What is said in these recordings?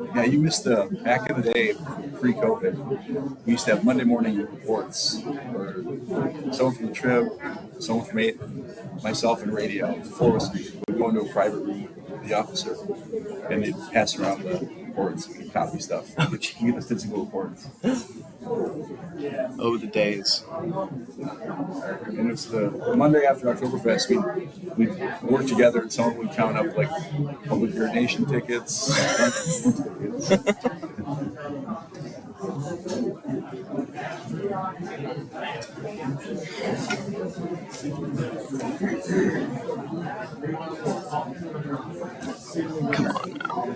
Yeah, you missed back in the day, pre-COVID. We used to have Monday morning reports where someone from the trip, someone from eight, myself, and radio. The four of us would go into a private room with the officer, and they'd pass around the reports. We'd copy stuff. We'd give us physical reports. Oh, the days. And it's the Monday after Oktoberfest. We'd work together, and someone would count up like public urination tickets. Come on now.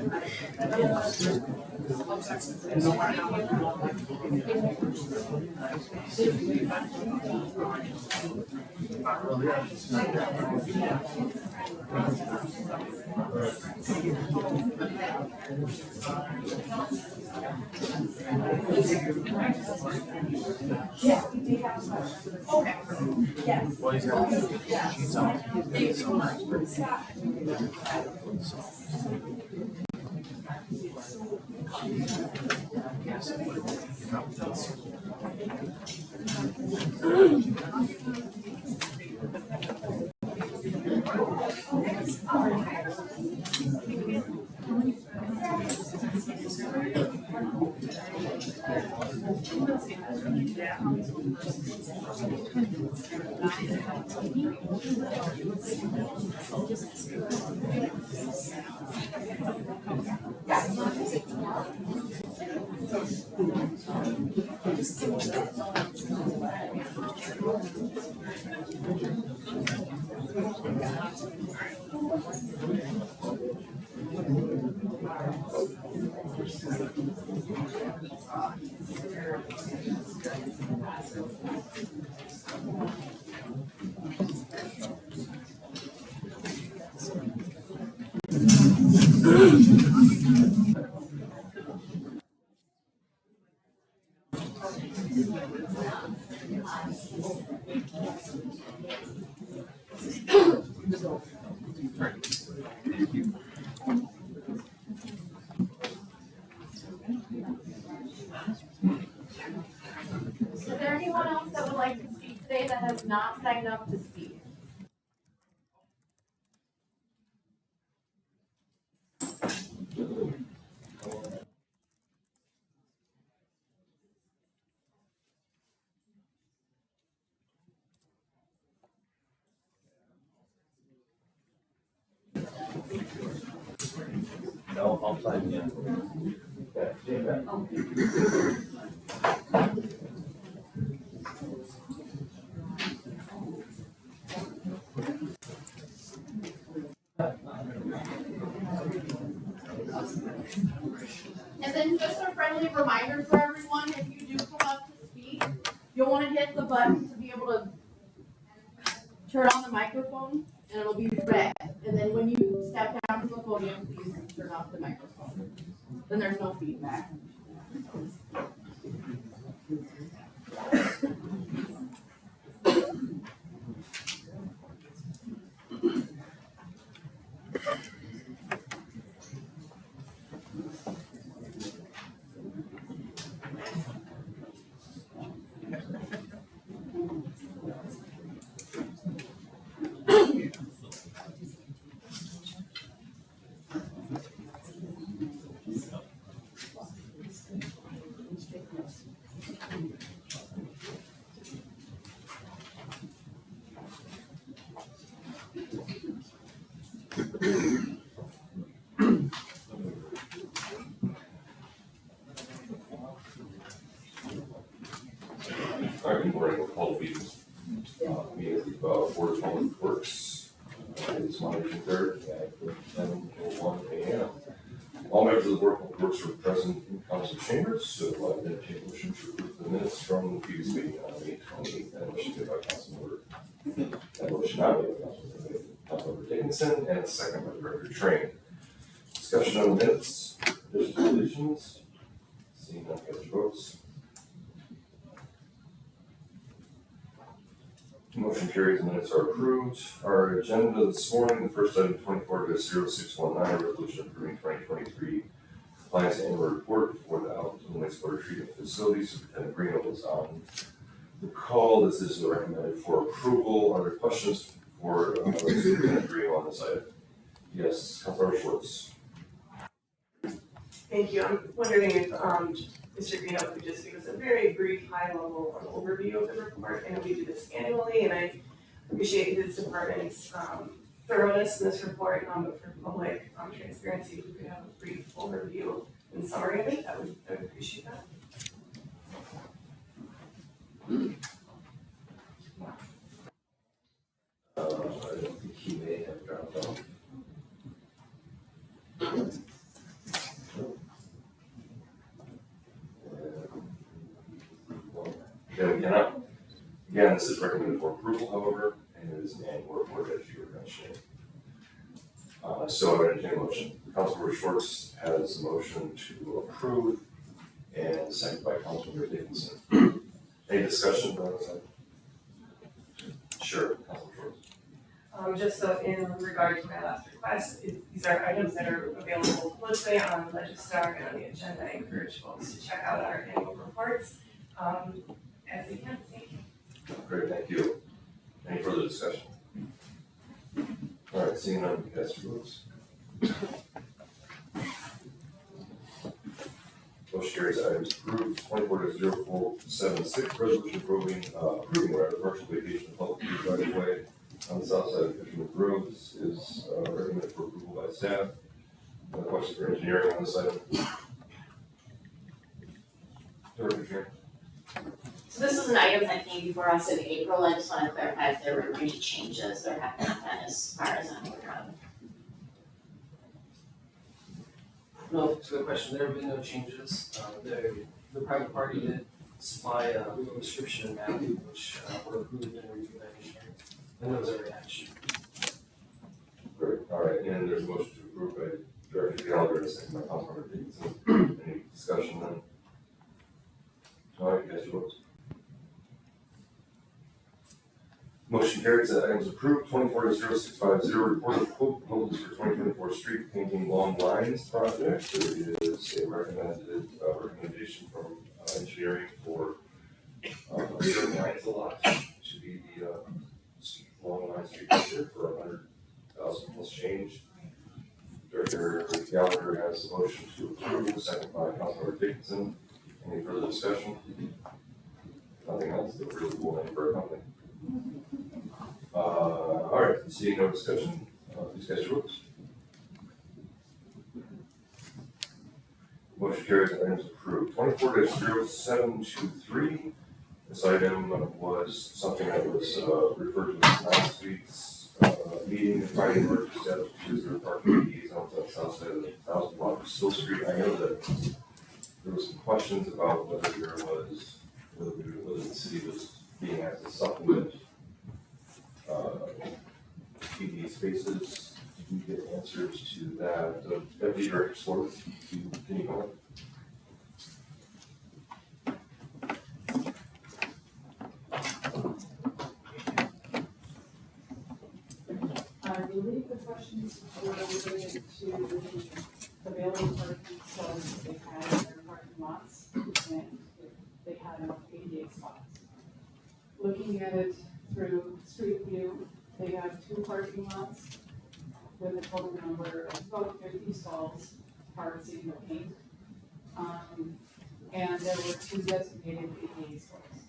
Is there anyone else that would like to speak today that has not signed up to speak? No, I'll play again. And then just a friendly reminder for everyone, if you do come up to speak, you'll want to hit the button to be able to turn on the microphone, and it'll be red. And then when you step down to the podium, please turn off the microphone. Then there's no feedback. All right, we're going to call meetings. Meeting of Board of Public Works. It's Monday, June 3rd at 10:01 a.m. All members of the Board of Public Works are present in council chambers, so I'd entertain a motion to approve the minutes from the previous meeting on May 28th. That motion made by Councilmember. That motion not made by Councilmember Dickinson, and a second by Director Train. Discussion on the minutes, additions, deletions. Seeing none, get your votes. Motion carries, minutes are approved. Our agenda this morning, the first item 24-0619, resolution approving 2023 Compliance annual report for the Alton wastewater treatment facility. Superintendent Green was on the call. This is recommended for approval. Are there questions for Superintendent Green on this item? Yes, Councilor Schwartz. Thank you. I'm wondering if Mr. Greeno could just give us a very brief, high-level overview of the report. I know we do this annually, and I appreciate his department's thoroughness in this report, but for public transparency, if we could have a brief overview and summary of it, I would appreciate that. I don't think he may have dropped off. Again, this is recommended for approval, however, and it is an annual report as you were mentioning. So I would entertain a motion. Councilor Schwartz has a motion to approve and seconded by Councilor Dickinson. Any discussion about that? Sure, Councilor Schwartz. Just so in regard to my last request, these are items that are available publicly on Legistar and on the agenda. I encourage folks to check out our annual reports as they can. Thank you. Great, thank you. Any further discussion? All right, seeing none, cast your votes. Motion carries. Items approved. 24-0476, resolution approving partial vacation of public use right of way on the south side of Fisherman Grove. This is recommended for approval by staff. No questions for engineering on this item? Director Chair. So this is an item that came before us in April. I just want to clarify if there were any changes. There have not been as far as I'm aware of. No, to the question, there have been no changes. The private party did supply a legal description and map, which were approved and reviewed by engineering, and those are attached. Great, all right, and there's a motion to approve by Director Gallagher and a second by Councilmember Dickinson. Any discussion then? All right, cast your votes. Motion carries. That item is approved. 24-0650, report of quote proposals for 2024 street painting long lines project. There is a recommendation from engineering for certain lines a lot. Should be the long line street picture for 100,000 plus change. Director Gallagher has a motion to approve, second by Councilmember Dickinson. Any further discussion? Nothing else. They're really cool name for a company. All right, seeing no discussion, please cast your votes. Motion carries. Item is approved. 24-0723. This item was something that was referred to as last week's meeting, inviting merchants to choose their parking fees on the south side of the 1,000 block of Still Street. I know that there were some questions about whether the city was being asked to supplement PD spaces. Did you get answers to that? Deputy Director Swart, can you go? I believe the questions were related to the available parking stalls that they had in their parking lots, and if they had enough ADA spots. Looking at it through Street View, they have 2 parking lots with a total number of about 50 stalls, parking the paint. And there were 2 designated ADA stalls.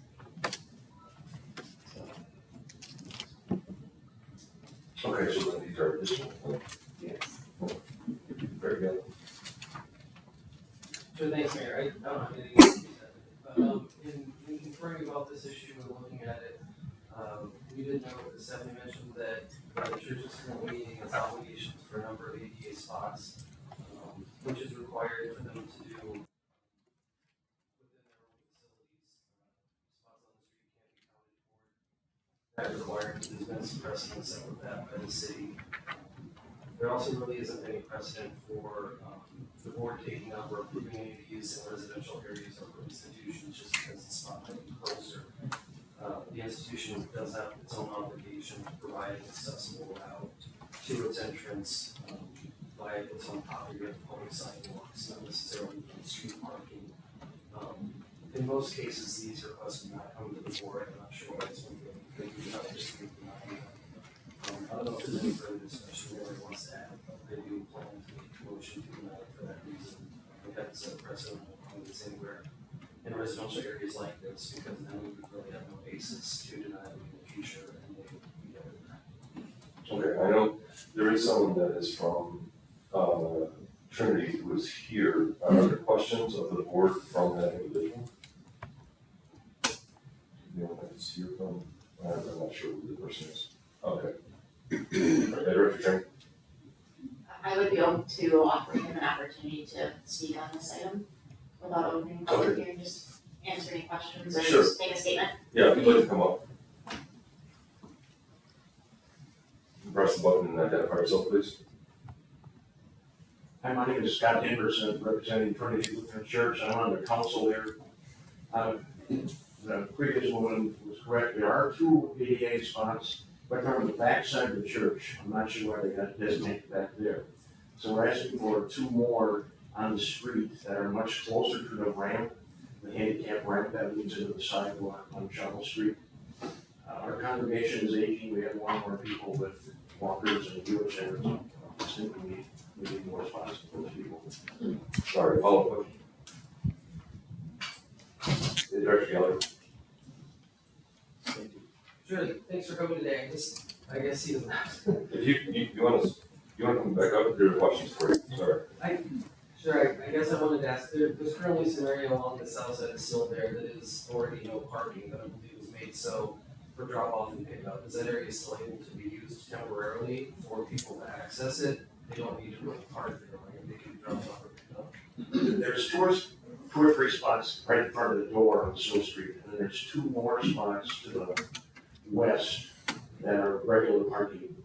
Okay, so then these are additional. Yes. Very good. So thanks, Mayor. I don't have anything else to say. But in conferring about this issue and looking at it, we did know that Stephanie mentioned that the church is currently meeting its obligations for a number of ADA spots, which is required for them to do within their own facilities. Spots on the street can't be counted for. That requirement has been suppressed and set with that by the city. There also really isn't any precedent for the board taking up or approving any use in residential areas or for institutions just because the spot might be closer. The institution does have its own obligation to provide an accessible route to its entrance, the occupy its own property with public sidewalks, not necessarily street parking. In most cases, these requests do not come to the board. I'm not sure why it's one they do not just deny them. I don't know if there's any further discussion anyone wants to add, but I do plan to make a motion to deny it for that reason. We haven't set a precedent on this anywhere in residential areas like this, because then we would really have no basis to deny them in the future, and they would be able to. Okay, I know there is someone that is from, Trinity who is here. Are there questions of the board from that individual? You know, that's here from, I'm not sure who the person is. Okay. Director Chang? I would be open to offering him an opportunity to speak on this item without opening the public hearing, just answer any questions or Sure. just make a statement. Yeah, if you'd like to come up. Press the button and identify yourself, please. Hi, my name is Scott Henderson, representing Trinity Lutheran Church. I'm on the council there. The previous woman was correct. There are 2 ADA spots, but they're on the back side of the church. I'm not sure why they got designated back there. So we're asking for 2 more on the street that are much closer to the ramp, the handicap ramp that leads into the sidewalk on Shovel Street. Our congregation is aging. We have more and more people with walkers and wheelchairs. I think we need more spots for those people. Sorry, follow-up question. Director Geller? Sure, thanks for coming today. I guess he doesn't have. If you want to come back up, there are questions for you, sorry. Sure, I guess I wanted to ask, there's currently a scenario along the south side of Sill there that is already no parking that I believe was made so for drop off and pick up. Is that area still able to be used temporarily for people to access it? They don't need to really park there, right? They can drop off or pick up. There's 2 or 3 spots right in front of the door on Sill Street, and then there's 2 more spots to the west that are regular parking.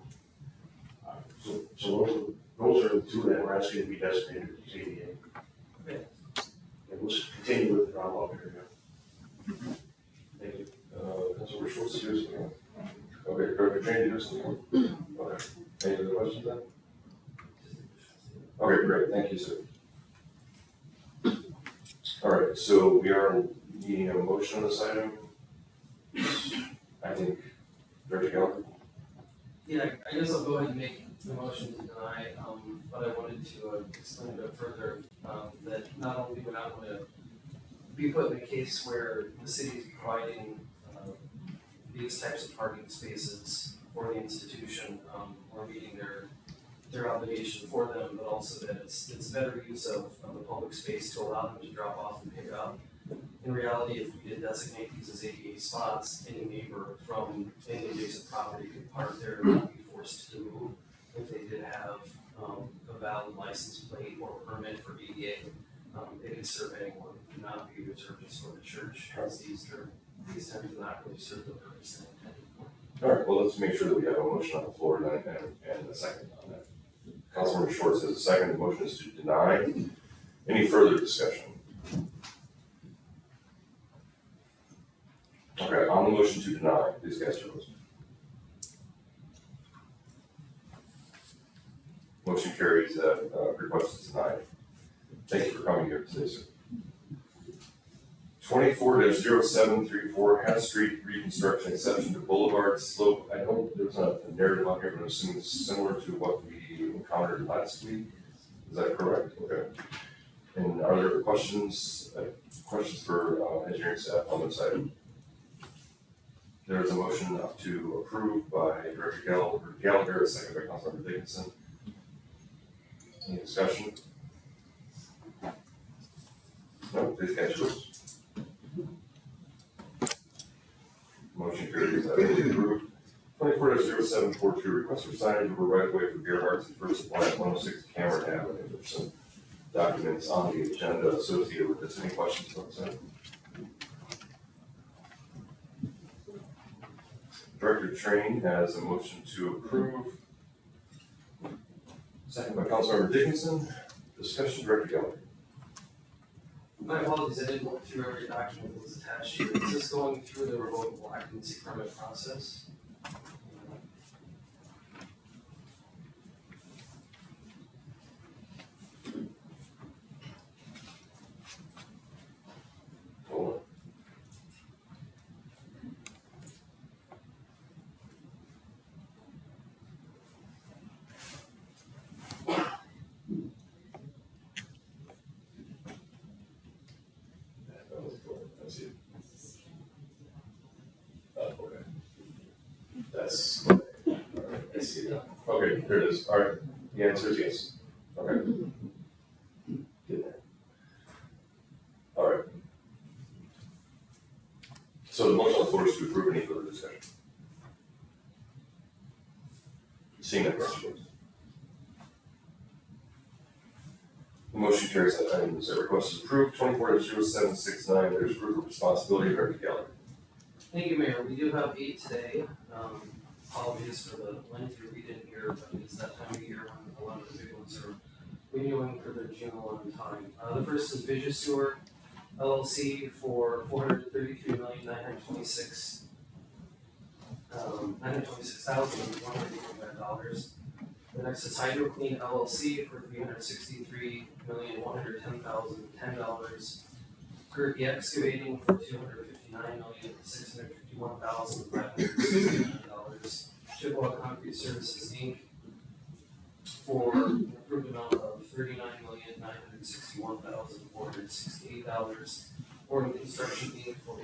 So those are the 2 that we're asking to be designated as ADA. Okay. And we'll continue with the drop-off area. Thank you. Councilor Schwartz, yours again. Okay, Director Chang, yours again. Okay, any other questions then? Okay, great, thank you, sir. All right, so we are needing a motion on this item. I think, Director Geller? Yeah, I guess I'll go ahead and make the motion to deny, but I wanted to explain a bit further, that not only would I want to be put in a case where the city is providing these types of parking spaces for the institution, or meeting their obligation for them, but also that it's better use of the public space to allow them to drop off and pick up. In reality, if we did designate these as ADA spots, any neighbor from any adjacent property could park there and not be forced to move if they did have a valid license plate or permit for ADA. They could serve anyone, not be reserved just for the church, as these tend to not really serve the purpose they intended for. All right, well, let's make sure that we have a motion on the floor and a second on that. Councilmember Schwartz has a second, the motion is to deny. Any further discussion? Okay, on the motion to deny, please cast your votes. Motion carries, request is denied. Thank you for coming here today, sir. 24-0734 Hess Street reconstruction exception to Boulevard slope. I know there's a narrative on here, but I'm assuming it's similar to what we encountered last week. Is that correct? Okay. And are there questions for engineering staff on this item? There's a motion to approve by Director Gallagher, second by Councilmember Dickinson. Any discussion? No, please cast your votes. Motion carries, approved. 24-0742 request for signage over right of way for Gerhardt's and First Supply at 106 Cameron Avenue. There's some documents on the agenda associated with this. Any questions about this? Director Train has a motion to approve. Second by Councilmember Dickinson. Discussion, Director Gallagher. My apologies, I didn't look through every document that was attached here. Is this going through the revocable occupancy permit process? There it is. All right. The answer is yes. Okay. Get there. All right. So the motion on the floor is to approve. Any further discussion? Seeing that, question. The motion carries. That item is request is approved. 24-0769. There's group of responsibility. Director Gallagher. Thank you, Mayor. We do have 8 today. Apologies for the lengthy reading here, but it's that time of year when a lot of the big ones are renewing for their June 11 time. The first is Vision Sewer LLC for $433,926,185. The next is Hydro Clean LLC for $363,110,010. Gerke Excavating for $259,651,569. Chippewa Concrete Services Inc. for an approved amount of $39,961,468. Oregon Construction Inc. for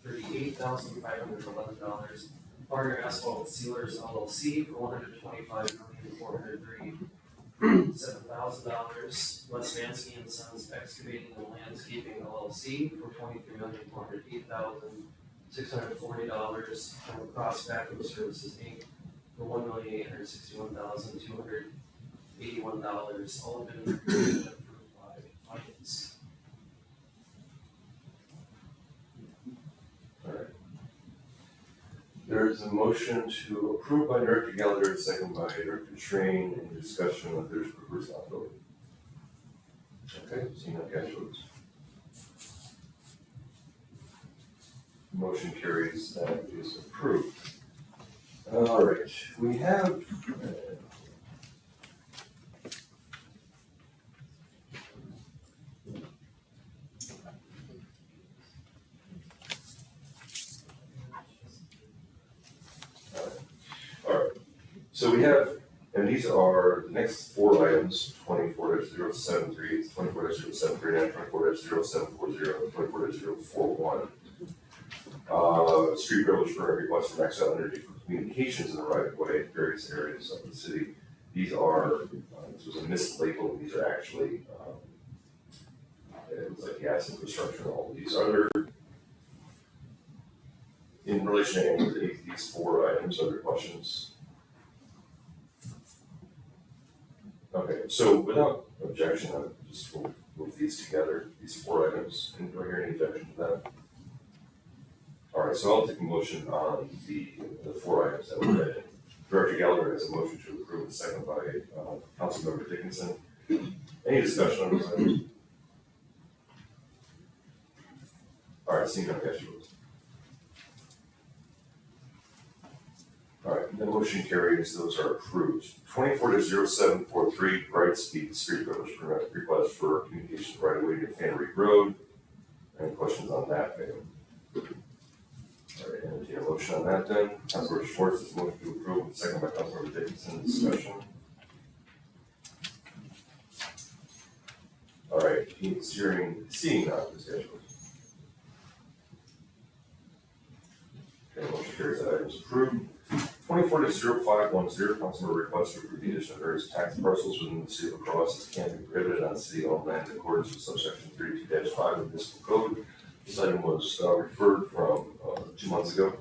$8,138,511. Barger Asphalt Sealers LLC for $125,437,000. Les Mansky and Sons Excavating and Landscaping LLC for $23,408,640. And Crosse Backhoe Services Inc. for $1,861,281. All have been reviewed and approved by finance. All right. There is a motion to approve by Director Gallagher, second by Director Train. Any discussion of there's group responsibility? Okay, seeing no cash votes. Motion carries. That is approved. All right, we have. So we have, and these are the next 4 items: 24-073, 24-079, 24-0740, 24-041. Street privilege for request for max out energy for communications in the right of way in various areas of the city. These are, this was a mislabel. These are actually, it looks like gas infrastructure and all of these. Are there, in relation to any of these 4 items, other questions? Okay, so without objection, I just will move these together, these 4 items. And do I hear any objection to that? All right, so I'll take a motion on the 4 items that were read. Director Gallagher has a motion to approve, second by Councilmember Dickinson. Any discussion on those items? All right, seeing none, cast your votes. All right, the motion carries. Those are approved. 24-0743, Brightspeed Street Privilege Permit request for communication right away to Fannery Road. Any questions on that item? All right, entertain a motion on that then. Councilor Schwartz has a motion to approve, second by Councilmember Dickinson. Discussion. All right, seeing none, discussion. Okay, motion carries. That item is approved. 24-0510, Councilmember request to approve the addition of various tax parcels within the city of Crosse as can be prohibited on city-owned land in accordance with subsection 32-5 of the municipal code. This item was referred from 2 months ago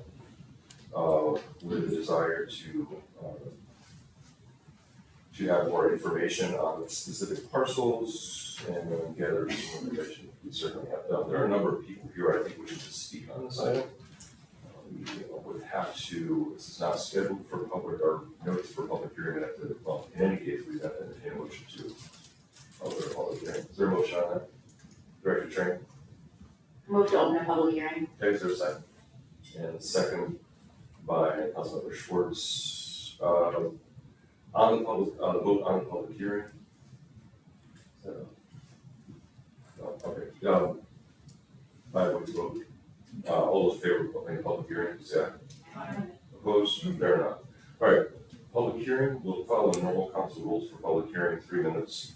with a desire to have more information on the specific parcels and gather some information. We certainly have done. There are a number of people here, I think, wishing to speak on this item. We would have to, this is not scheduled for public or notice for public hearing. Well, in any case, we'd have to entertain a motion to open a public hearing. Is there a motion on that? Director Train? Move to open a public hearing. Okay, is there a second? And second by Councilmember Schwartz. On the vote on the public hearing. Okay. By voice vote. All those in favor of opening a public hearing, say aye. Opposed? There are none. All right, public hearing. We'll follow the normal council rules for public hearing, 3 minutes.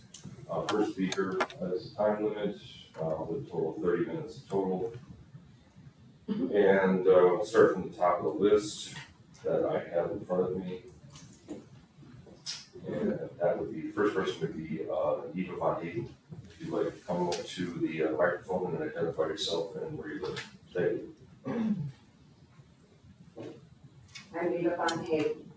First speaker has a time limit with a total of 30 minutes total. And we'll start from the top of the list that I have in front of me. And that would be, the first person would be Eva Von Hayden. If you'd like to come up to the microphone and identify yourself and where you live. Thank you. I'm Eva Von Hayden.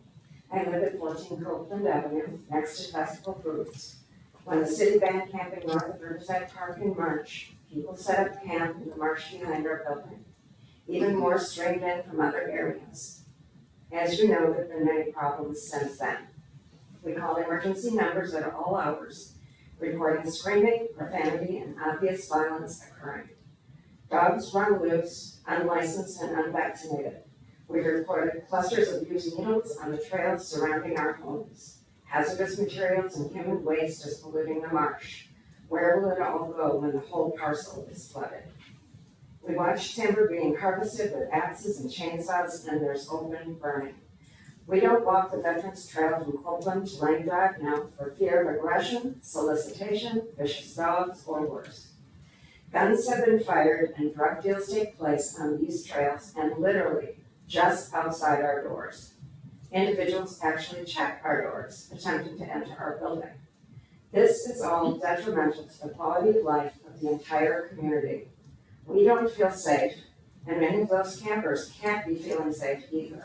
I live at 14 Copeland Avenue, next to Festival Foods. When the city banned camping north of Riverside Park in March, people set up camp in the marsh behind our building. Even more streamed in from other areas. As you know, there have been many problems since then. We call emergency numbers at all hours, reporting screaming, profanity, and obvious violence occurring. Dogs run loose, unlicensed and unvaccinated. We've reported clusters of used needles on the trails surrounding our homes. Hazardous materials and human waste is polluting the marsh. Where will it all go when the whole parcel is flooded? We watch timber being harvested with axes and chainsaws, and there's open burning. We don't walk the Veterans Trail from Copeland to Lane Drive now for fear of aggression, solicitation, vicious dogs, or worse. Guns have been fired and drug deals take place on these trails and literally just outside our doors. Individuals actually check our doors, attempting to enter our building. This is all detrimental to the quality of life of the entire community. We don't feel safe, and many of those campers can't be feeling safe either.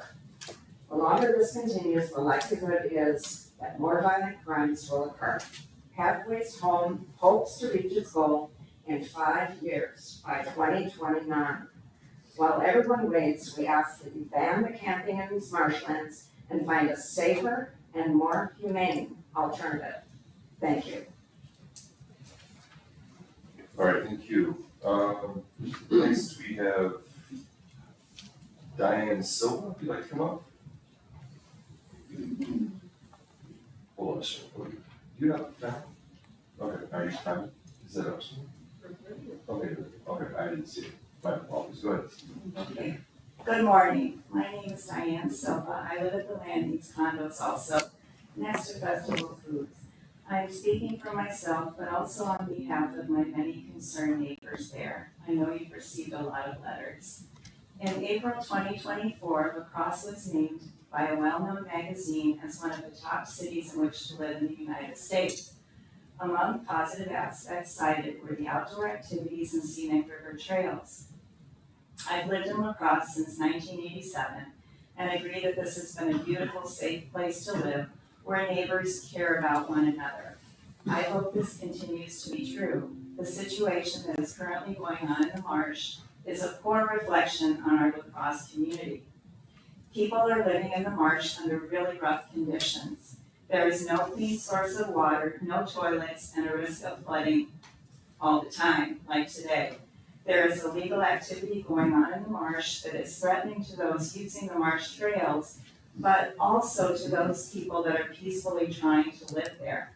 The longer this continues, the likelihood is that more violent crimes will occur. Pathways Home hopes to reach its goal in 5 years, by 2029. While everyone waits, we ask that you ban the camping in these marshlands and find a safer and more humane alternative. Thank you. All right, thank you. Next we have Diane Silva. Would you like to come up? Hold on a second. Do you have time? Okay, are you time? Is that up? Okay, good. Okay, I didn't see it. My apologies. Go ahead. Okay. Good morning. My name is Diane Silva. I live at the Landings condos also, next to Festival Foods. I am speaking for myself, but also on behalf of my many concerned neighbors there. I know you've received a lot of letters. In April 2024, Crosse was named by a well-known magazine as one of the top cities in which to live in the United States. Among positive aspects cited were the outdoor activities and scenic river trails. I've lived in La Crosse since 1987 and agree that this has been a beautiful, safe place to live where neighbors care about one another. I hope this continues to be true. The situation that is currently going on in the marsh is a poor reflection on our La Crosse community. People are living in the marsh under really rough conditions. There is no clean source of water, no toilets, and a risk of flooding all the time, like today. There is illegal activity going on in the marsh that is threatening to those using the marsh trails, but also to those people that are peacefully trying to live there.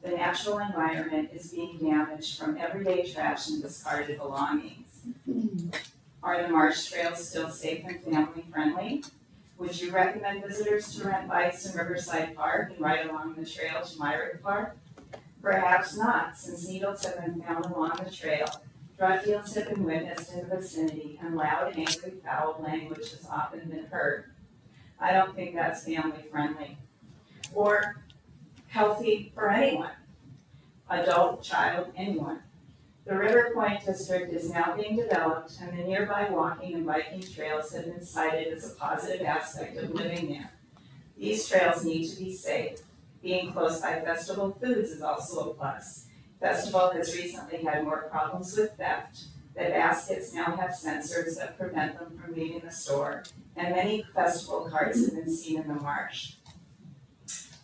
The natural environment is being damaged from everyday trash and discarded belongings. Are the marsh trails still safe and family friendly? Would you recommend visitors to rent bikes in Riverside Park and ride along the trail to Myrick Park? Perhaps not, since needles have been found along the trail, drug deals have been witnessed in the vicinity, and loud, angry, foul language has often been heard. I don't think that's family friendly or healthy for anyone, adult, child, anyone. The River Point District is now being developed, and the nearby walking and biking trails have been cited as a positive aspect of living there. These trails need to be safe. Being close by Festival Foods is also a plus. Festival has recently had more problems with theft. The baskets now have sensors that prevent them from leaving the store, and many Festival carts have been seen in the marsh.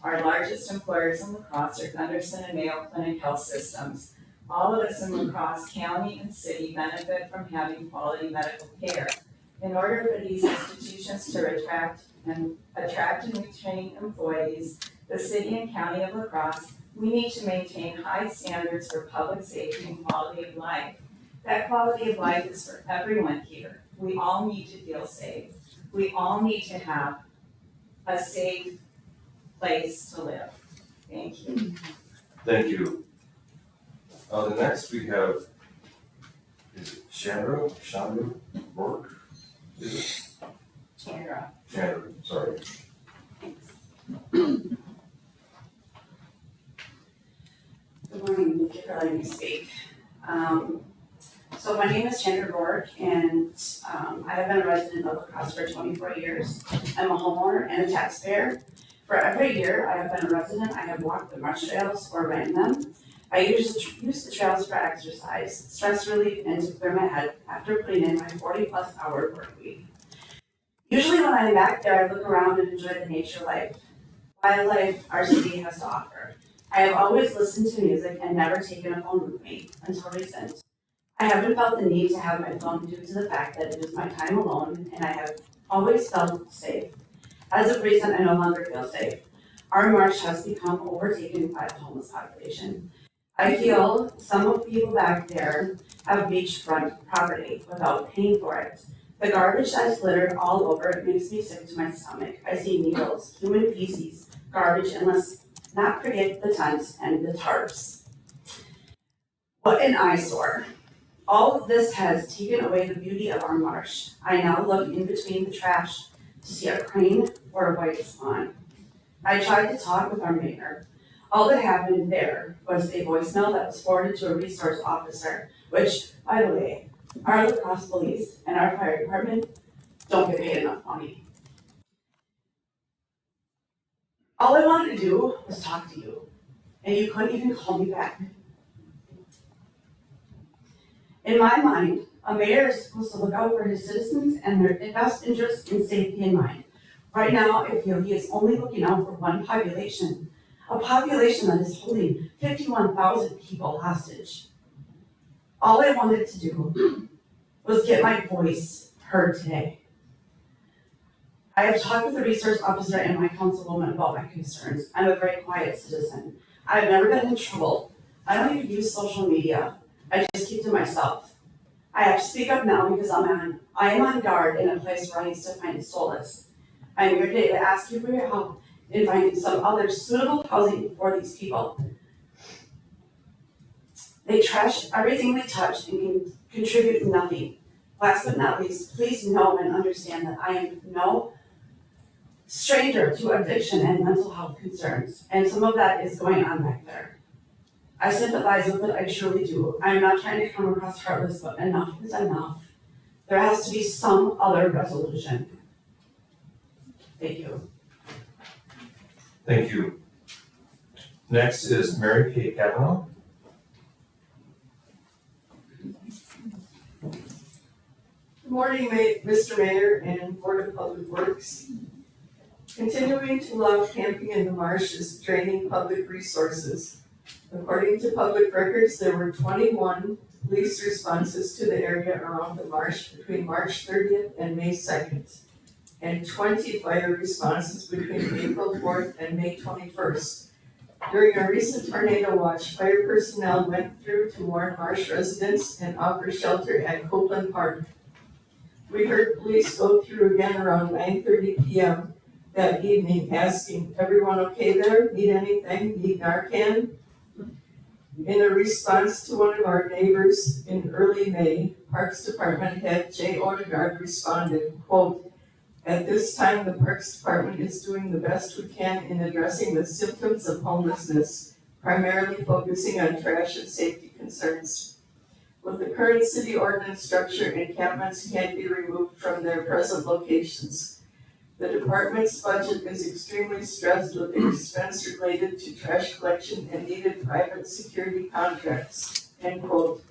Our largest employers in La Crosse are Gunderson and Mayo Clinic Health Systems. All of us in La Crosse County and City benefit from having quality medical care. In order for these institutions to attract and retain employees, the City and County of La Crosse, we need to maintain high standards for public safety and quality of life. That quality of life is for everyone here. We all need to feel safe. We all need to have a safe place to live. Thank you. Thank you. The next we have, is it Chandra Rourke? Is it? Chandra. Chandra, sorry. me speak. So my name is Chandra Rourke, and I have been a resident of La Crosse for 24 years. I'm a homeowner and a taxpayer. For every year I have been a resident, I have walked the Marsh trails or ran them. I use the trails for exercise, stress relief, and to clear my head after putting in my 40+ hour work week. Usually when I'm back there, I look around and enjoy the nature wildlife our city has to offer. I have always listened to music and never taken a phone with me until recent. I haven't felt the need to have my phone due to the fact that it is my time alone and I have always felt safe. As of recent, I no longer feel safe. Our marsh has become overtaken by the homeless population. I feel some of the people back there have beachfront property without paying for it. The garbage that's littered all over it makes me sick to my stomach. I see needles, human feces, garbage, and let's not forget the tents and the tarps. What an eyesore. All of this has taken away the beauty of our marsh. I now look in between the trash to see a crane or a white swan. I tried to talk with our mayor. All that happened there was a voicemail that was forwarded to a resource officer, which, by the way, our La Crosse police and our fire department don't get paid enough money. All I wanted to do was talk to you, and you couldn't even call me back. In my mind, a mayor is supposed to look out for his citizens and their best interests and safety in mind. Right now, I feel he is only looking out for one population, a population that is holding 51,000 people hostage. All I wanted to do was get my voice heard today. I have talked with the resource officer and my councilwoman about my concerns. I'm a very quiet citizen. I've never been in trouble. I don't even use social media. I just keep to myself. I have to speak up now because I am on guard in a place where I need to find solace. I am here today to ask you for your help in finding some other suitable housing for these people. They trash everything they touch and can contribute nothing. Last but not least, please know and understand that I am no stranger to addiction and mental health concerns, and some of that is going on back there. I sympathize with it, I truly do. I'm not trying to come across heartless, but enough is enough. There has to be some other resolution. Thank you. Thank you. Next is Mary Kay Kavanaugh. Good morning, Mr. Mayor and Board of Public Works. Continuing to allow camping in the marsh is draining public resources. According to public records, there were 21 police responses to the area around the marsh between March 30th and May 2nd, and 20 fire responses between April 4th and May 21st. During a recent tornado watch, fire personnel went through to warn marsh residents and offer shelter at Copeland Park. We heard police go through again around 9:30 p.m. that evening asking, "Everyone okay there? Need anything? Need Narcan?" In a response to one of our neighbors in early May, Parks Department head Jay Odegaard responded, quote, "At this time, the Parks Department is doing the best we can in addressing the symptoms of homelessness, primarily focusing on trash and safety concerns. With the current city ordinance structure, encampments can't be removed from their present locations. The department's budget is extremely stressed with expense related to trash collection and needed private security contracts," end quote.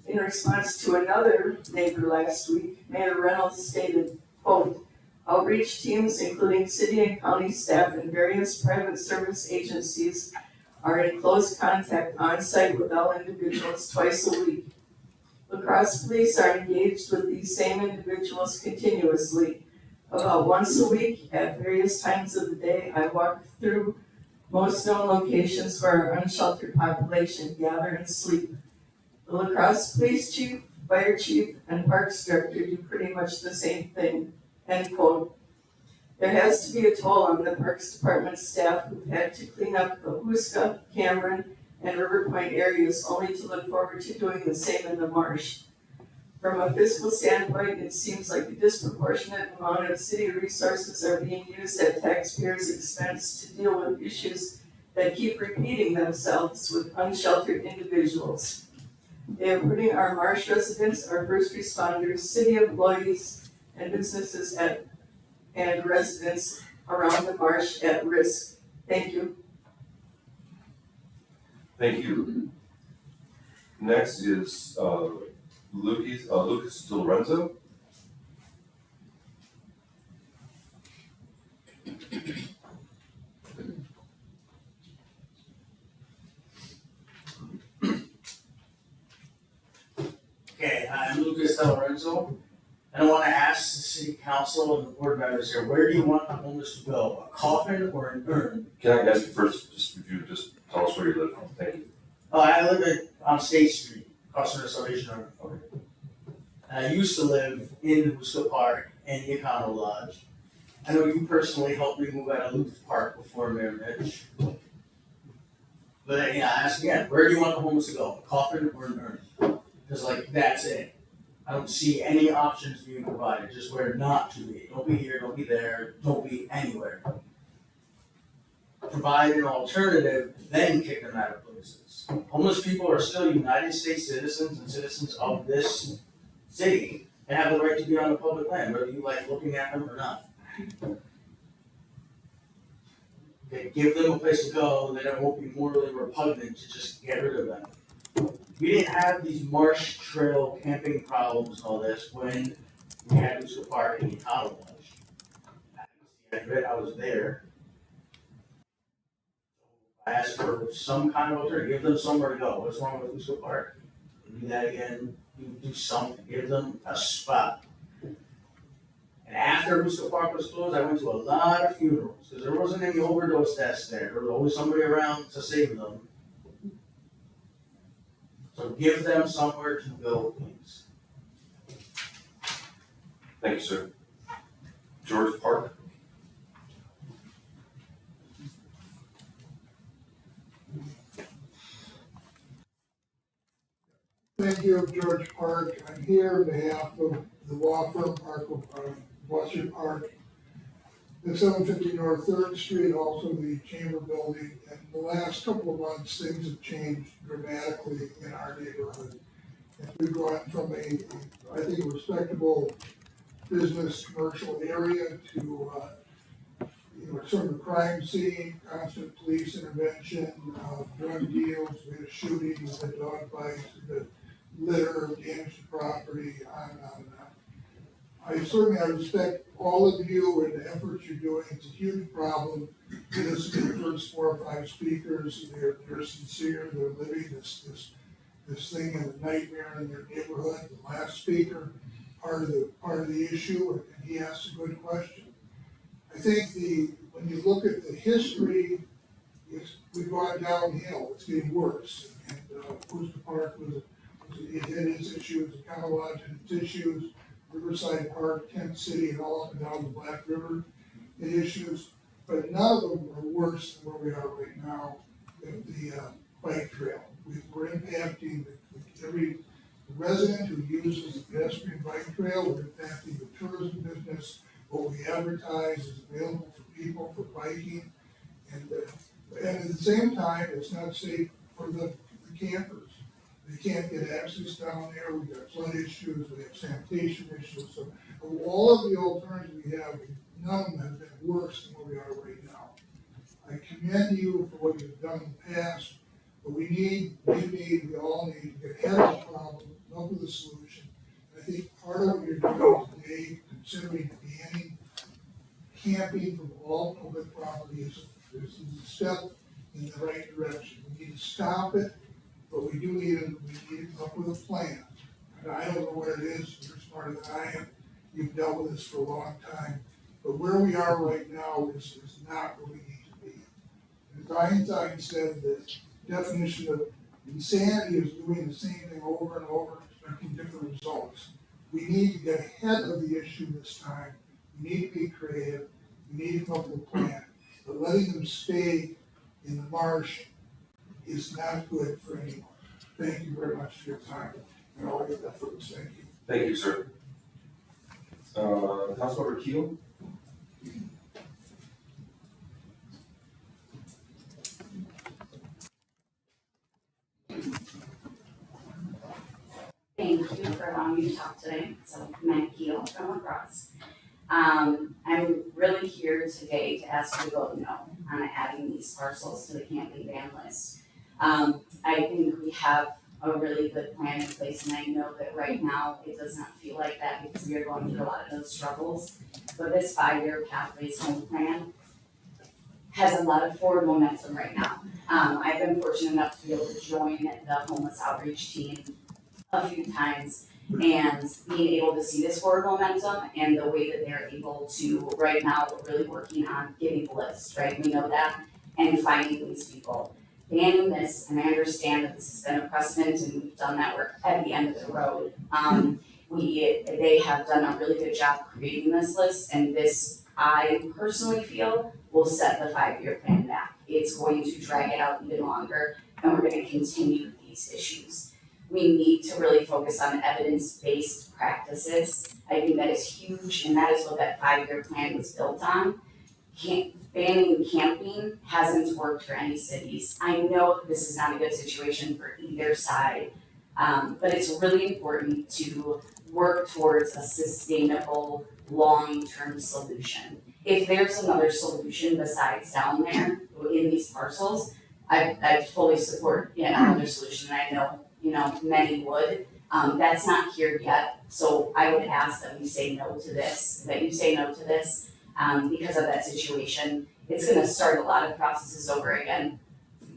In response to another neighbor last week, Mayor Reynolds stated, quote, "Outreach teams, including city and county staff and various private service agencies, are in close contact on site with all individuals twice a week. La Crosse police are engaged with these same individuals continuously. About once a week at various times of the day, I walk through most known locations where our unsheltered population gather and sleep. The La Crosse police chief, fire chief, and parks director do pretty much the same thing," end quote. There has to be a toll on the Parks Department staff who've had to clean up the Huska, Cameron, and River Point areas only to look forward to doing the same in the marsh. From a fiscal standpoint, it seems like a disproportionate amount of city resources are being used at taxpayers' expense to deal with issues that keep repeating themselves with unsheltered individuals. They are putting our Marsh residents, our first responders, city employees, and businesses and residents around the Marsh at risk. Thank you. Thank you. Next is Lucas Di Lorenzo. Okay, I'm Lucas Del Lorenzo, and I want to ask the city council and the board members here, where do you want the homeless to go? A coffin or an urn? Can I ask you first, would you just tell us where you live? Thank you. I live on State Street, across from the Salvation Army. Okay. And I used to live in Huska Park and the Econo Lodge. I know you personally helped me move out of Luther Park before Mayor Mitch. But yeah, I ask again, where do you want the homeless to go? A coffin or an urn? Because that's it. I don't see any options being provided, just where not to be. Don't be here, don't be there, don't be anywhere. Provide an alternative, then kick them out of places. Homeless people are still United States citizens and citizens of this city and have the right to be on the public land, whether you like looking at them or not. Okay, give them a place to go, then it won't be morally repugnant to just get rid of them. We didn't have these Marsh Trail camping problems and all this when we had Huska Park and the Econo Lodge. I was there. I asked for some kind of alternative, give them somewhere to go. What's wrong with Huska Park? Do that again, do something, give them a spot. And after Huska Park was closed, I went to a lot of funerals, because there wasn't any overdose deaths there. There was always somebody around to save them. So give them somewhere to go, please. Thank you, sir. George Park. Thank you, George Park. I'm here on behalf of the law firm Western Park, the 750 North 3rd Street, also the Chamber Building. And the last couple of months, things have changed dramatically in our neighborhood. And we've gone from I think, a respectable business commercial area to sort of a crime scene, constant police intervention, drug deals, we had a shooting, we had dog bites, we had litter, damage to property, on and on and on. I respect all of you and the efforts you're doing. It's a huge problem. This is the first 4 or 5 speakers. They're sincere. They're living this thing in a nightmare in their neighborhood. The last speaker, part of the issue, and he asked a good question. I think when you look at the history, we've gone downhill. It's getting worse. And Huska Park it had its issues, the Econo Lodge had its issues, Riverside Park, Kent City, and all up and down the Black River had issues. But none of them are worse than where we are right now with the bike trail. We're impacting every resident who uses the pedestrian bike trail. We're impacting the tourism business. What we advertise is available for people for biking. And at the same time, it's not safe for the campers. They can't get access down there. We've got flood issues, we have sanitation issues. So of all of the alternatives we have, none of them have been worse than where we are right now. I commend you for what you've done in the past, but we all need to get ahead of the problem, come up with a solution. And I think part of what you're doing today, considering banning camping from all public property is a step in the right direction. We need to stop it. But we need to come up with a plan. And I don't know what it is, you're smarter than I am, you've dealt with this for a long time. But where we are right now is not where we need to be. As Einstein said, the definition of insanity is doing the same thing over and over, expecting different results. We need to get ahead of the issue this time. We need to be creative. We need to come up with a plan. But letting them stay in the marsh is not good for anyone. Thank you very much for your time and all your efforts. Thank you. Thank you, sir. Councilmember Keel. Thank you for allowing me to talk today. So, Matt Keel from Crosse. I'm really here today to ask you to vote no on adding these parcels to the camping ban list. I think we have a really good plan in place, and I know that right now it does not feel like that because we are going through a lot of those struggles. But this 5-year Pathways Home Plan has a lot of forward momentum right now. I've been fortunate enough to be able to join the homeless outreach team a few times, and being able to see this forward momentum and the way that they're able to, right now, we're really working on getting the list, right? We know that, and finding these people. Banning this, and I understand that this has been a precedent and we've done that work at the end of the road. They have done a really good job creating this list, and this, I personally feel, will set the 5-year plan back. It's going to drag it out even longer, and we're gonna continue these issues. We need to really focus on evidence-based practices. I think that is huge, and that is what that 5-year plan was built on. Banning camping hasn't worked for any cities. I know this is not a good situation for either side, but it's really important to work towards a sustainable, long-term solution. If there's another solution besides down there in these parcels, I fully support another solution. I know, many would. That's not here yet, so I would ask that we say no to this, that you say no to this, because of that situation. It's gonna start a lot of processes over again.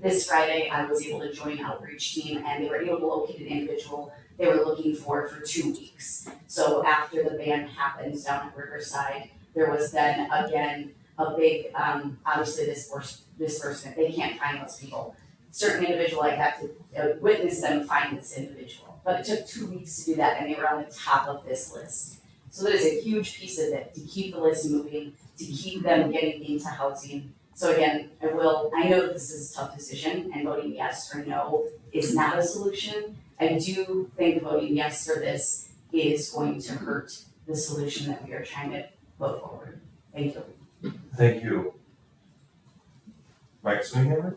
This Friday, I was able to join outreach team, and they were able to locate an individual they were looking for 2 weeks. So after the ban happened down at Riverside, there was then again a big, obviously this person, they can't find those people. Certain individual, I had to witness them find this individual, but it took 2 weeks to do that, and they were on the top of this list. So that is a huge piece of it, to keep the list moving, to keep them getting into housing. So again, I know that this is a tough decision, and voting yes or no is not a solution. I do think voting yes for this is going to hurt the solution that we are trying to put forward. Thank you. Thank you. Mike Swinghammer?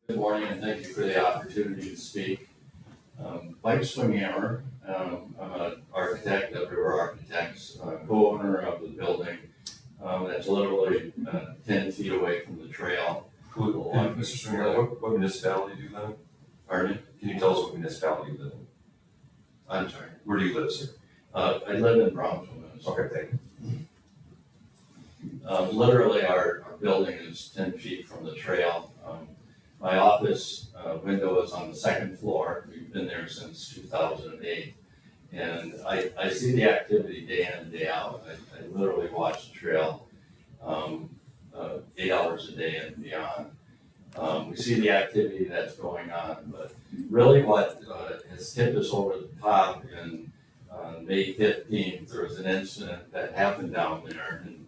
Good morning, and thank you for the opportunity to speak. Mike Swinghammer, I'm an architect, Everywhere Architects, co-owner of the building that's literally 10 feet away from the trail. Mr. Swinghammer, what municipality do you live in? Pardon me? Can you tell us what municipality you live in? I'm sorry. Where do you live, sir? I live in Brownsville, Minnesota. Okay, thank you. Literally, our building is 10 feet from the trail. My office window is on the 2nd floor. We've been there since 2008. And I see the activity day in and day out. I literally watch the trail 8 hours a day and beyond. We see the activity that's going on, but really what has tipped us over the top in May 15th, there was an incident that happened down there, and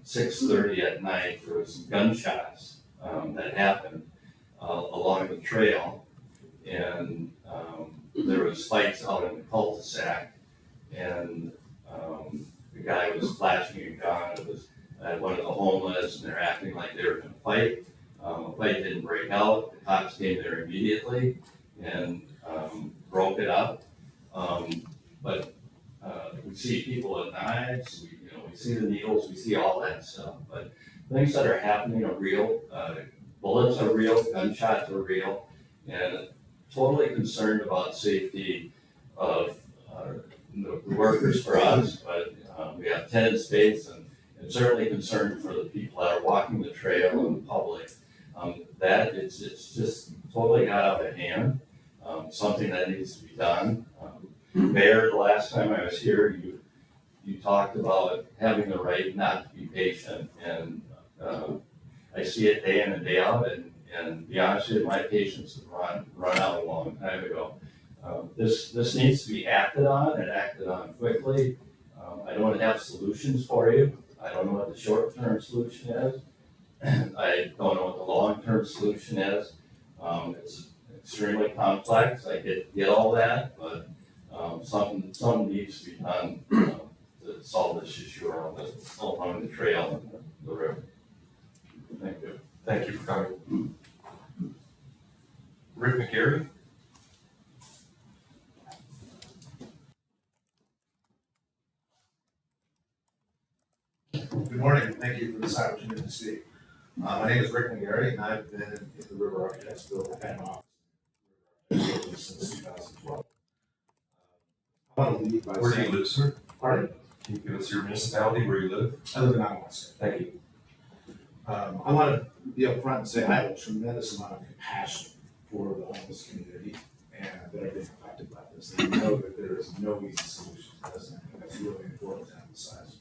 6:30 at night, there was some gunshots that happened along the trail, and there was fights out in the cul-de-sac, and the guy was flashing a gun. It was at one of the homeless, and they're acting like they were gonna fight. The fight didn't break out. The cops came there immediately and broke it up. But we see people with knives, we see the needles, we see all that stuff. But things that are happening are real. Bullets are real, gunshots are real, and totally concerned about safety of the workers for us, but we have tenant space, and certainly concerned for the people that are walking the trail and the public. That it's just totally got out of hand, something that needs to be done. Mayor, the last time I was here, you talked about having the right not to be patient, and I see it day in and day out, and to be honest with you, my patience has run out a long time ago. This needs to be acted on, and acted on quickly. I don't have solutions for you. I don't know what the short-term solution is. I don't know what the long-term solution is. It's extremely complex. I get all that, but something needs to be done to to solve this issue along the trail and the river. Thank you. Thank you for coming. Rick McGarry? Good morning, thank you for this opportunity to speak. My name is Rick McGarry, and I've been in the River Architects Building at my office since 2012. I want to lead by Where do saying. you live, sir? Pardon? Can you give us your municipality where you live? I live in Onawasca. Thank you. I want to be upfront and say I have a tremendous amount of compassion for the homeless community and that are being affected by this. And I know that there is no easy solution to this, and I think that's really important to emphasize.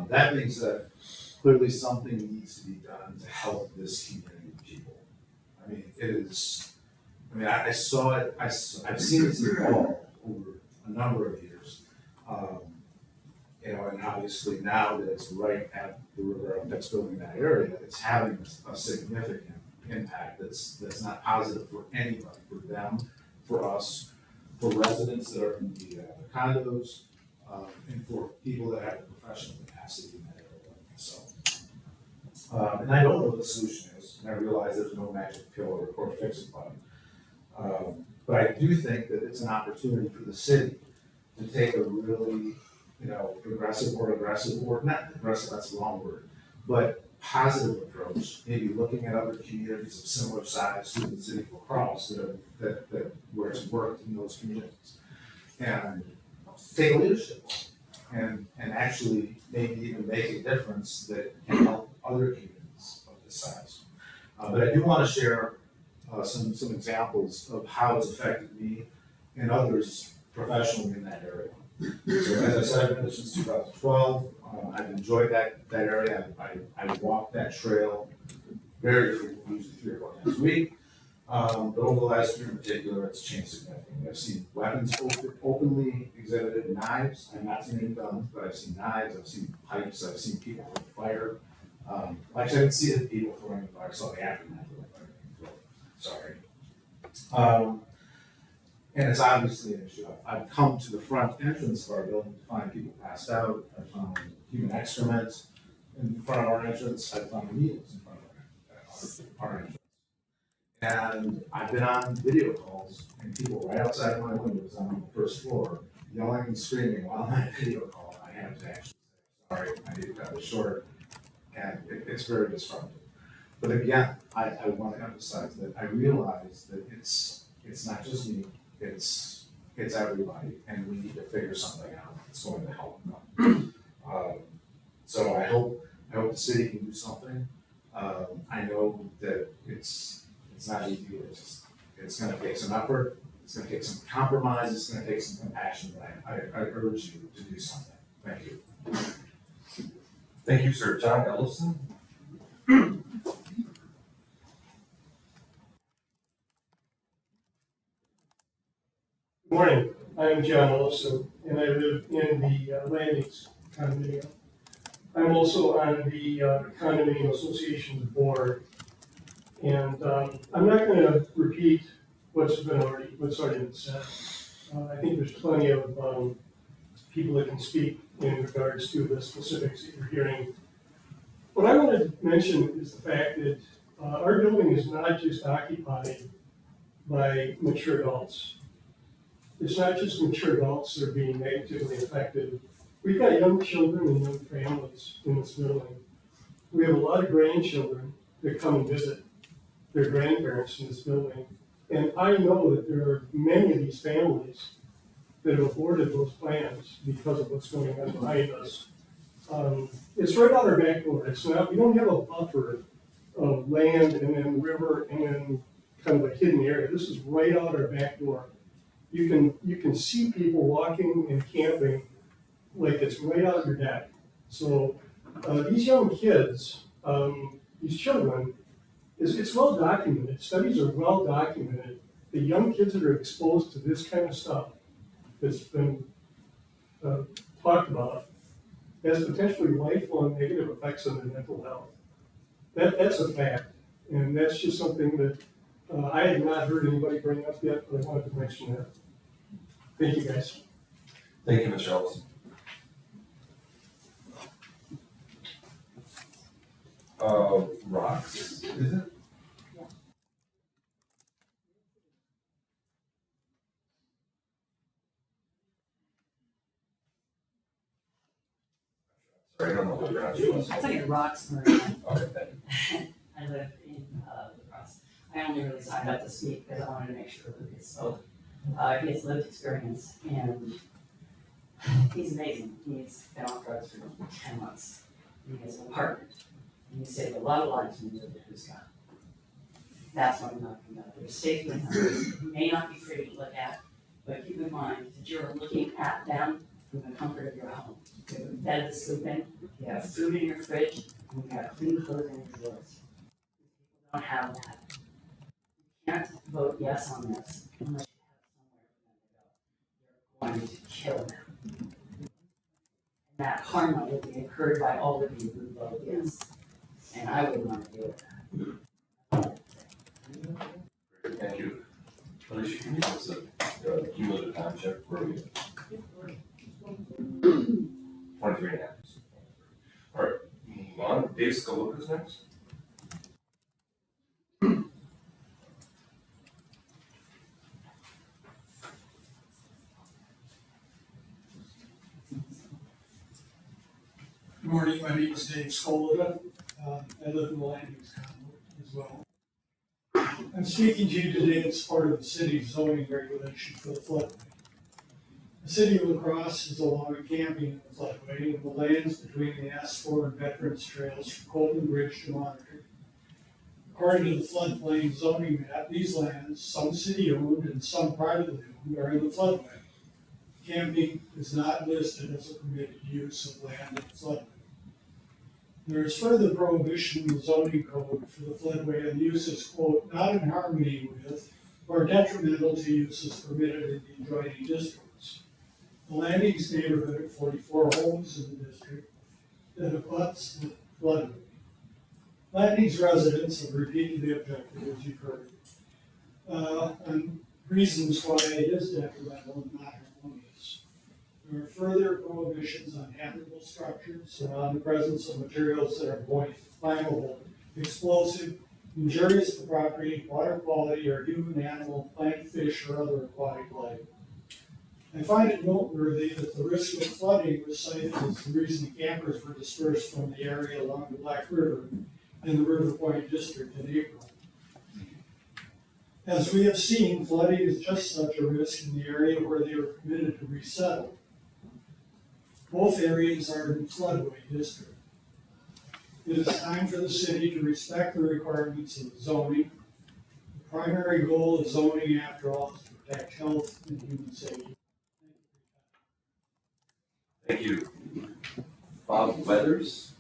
That being said, clearly something needs to be done to help this community of people. I mean, I saw it, I've seen it evolve over a number of years. And obviously now that it's right at the river that's building in that area, it's having a significant impact that's not positive for anybody, for them, for us, for residents that are in the condos, and for people that have the professional capacity in that area like myself. And I don't know what the solution is, and I realize there's no magic pill or fix-it button. But I do think that it's an opportunity for the city to take a really, aggressive, or not aggressive, that's the wrong word, but positive approach, maybe looking at other communities of similar size to the city of Crosse that where it's worked in those communities. And take leadership and actually maybe even make a difference that can help other communities of this size. But I do want to share some examples of how it's affected me and others professionally in that area. So as I said, I've been there since 2012. I've enjoyed that area. I walk that trail very frequently, usually 3 or 4 times a week. But over the last year in particular, it's changed significantly. I've seen weapons openly exhibited, knives. I've not seen any guns, but I've seen knives, I've seen pipes, I've seen people throwing fire. Actually, I didn't see the people throwing fire, I saw the aftermath of the fire. Sorry. And it's obviously an issue. I've come to the front entrance of our building to find people passed out. I've found human excrement in front of our entrance. I've found needles in front of our entrance. And I've been on video calls and people right outside my windows on the first floor yelling and screaming while I'm on a video call. I have to actually say, sorry, I need to cut this short. And it's very disruptive. But again, I want to emphasize that I realize that it's not just me, it's everybody, and we need to figure something out that's going to help them. So I hope the city can do something. I know that it's not easy. It's going to take some effort. It's going to take some compromise. It's going to take some compassion. But I urge you to do something. Thank you. Thank you, sir. John Ellison? Good morning, I'm John Ellison, and I live in the Landings condominium. I'm also on the condominium association board, and I'm not going to repeat what's already been said. I think there's plenty of people that can speak in regards to the specifics that you're hearing. What I wanted to mention is the fact that our building is not just occupied by mature adults. It's not just mature adults that are being negatively affected. We've got young children and young families in this building. We have a lot of grandchildren that come and visit their grandparents in this building. And I know that there are many of these families that have aborted those plans because of what's going on behind us. It's right out our back door. It's not, we don't have a buffer of land and then river and then kind of a hidden area. This is right out our back door. You can see people walking and camping like it's right out of your deck. So these young kids, these children, it's well documented. Studies are well documented. The young kids that are exposed to this kind of stuff that's been talked about has potentially lifelong negative effects on their mental health. That's a fact, and that's just something that I had not heard anybody bring up yet, but I wanted to mention that. Thank you, guys. Thank you, Mr. Ellison. Rocks, is it? Sorry, I don't know what your answer was. It's like a rocks marina. Okay, thank you. I live in the Crosse. I only really signed up to speak because I wanted to make sure Lucas spoke. He has lived experience and he's amazing. He's been on drugs for 10 months. And he has an apartment. And he saved a lot of lives when he lived in Scott. That's what I'm talking about. There's safety in numbers. It may not be pretty to look at, but keep in mind that you're looking at them from the comfort of your home. You have a bed to sleep in, you have food in your fridge, and you have clean clothes in your drawers. People don't have that. You can't vote yes on this unless you have somewhere for them to go. You're going to kill them. And that karma will be incurred by all of you who vote yes. And I wouldn't want to deal with that. Great, thank you. Alicia, can you give us a cumulative time check where we? 23 and a half. All right, move on. Dave Scallucas next. Good morning, my name is Dave Scallucas. I live in the land use condo as well. I'm speaking to you today as part of the city's zoning regulation for the floodway. The city of La Crosse is allowing camping in the floodway in the lands between the S4 and Veterans Trails from Colton Bridge to Monitor. According to the floodplain zoning map, these lands, some city-owned and some privately owned, are in the floodway. Camping is not listed as a permitted use of land in the floodway. There is further prohibition in the zoning code for the floodway on uses, quote, not in harmony with or detrimental to uses permitted in the adjoining districts. The Landings neighborhood of 44 homes in the district that abuts the floodway. Landings residents have repeatedly objected, as you've heard, on reasons why it is detrimental and not harmonious. There are further prohibitions on habitable structures and on the presence of materials that are moist, flammable, explosive, injurious to property, water quality, or human, animal, plant, fish, or other aquatic life. I find it noteworthy that the risk of flooding was cited as the reason campers were dispersed from the area along the Black River in the River Point district in April. As we have seen, flooding is just such a risk in the area where they were permitted to resettle. Both areas are in the floodway district. It is time for the city to respect the requirements of zoning. The primary goal of zoning, after all, is to protect health and human safety. Thank you. Bob Weathers.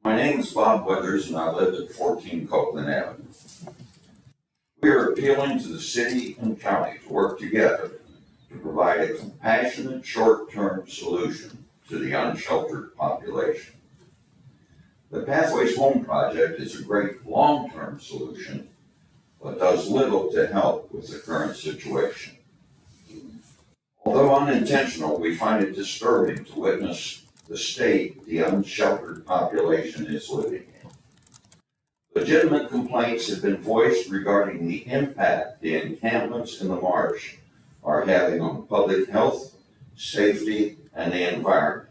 My name is Bob Weathers and I live at 14 Copeland Avenue. We are appealing to the city and county to work together to provide a compassionate short-term solution to the unsheltered population. The Pathways Home Project is a great long-term solution, but does little to help with the current situation. Although unintentional, we find it disturbing to witness the state the unsheltered population is living in. Legitimate complaints have been voiced regarding the impact the encampments in the Marsh are having on public health, safety, and the environment.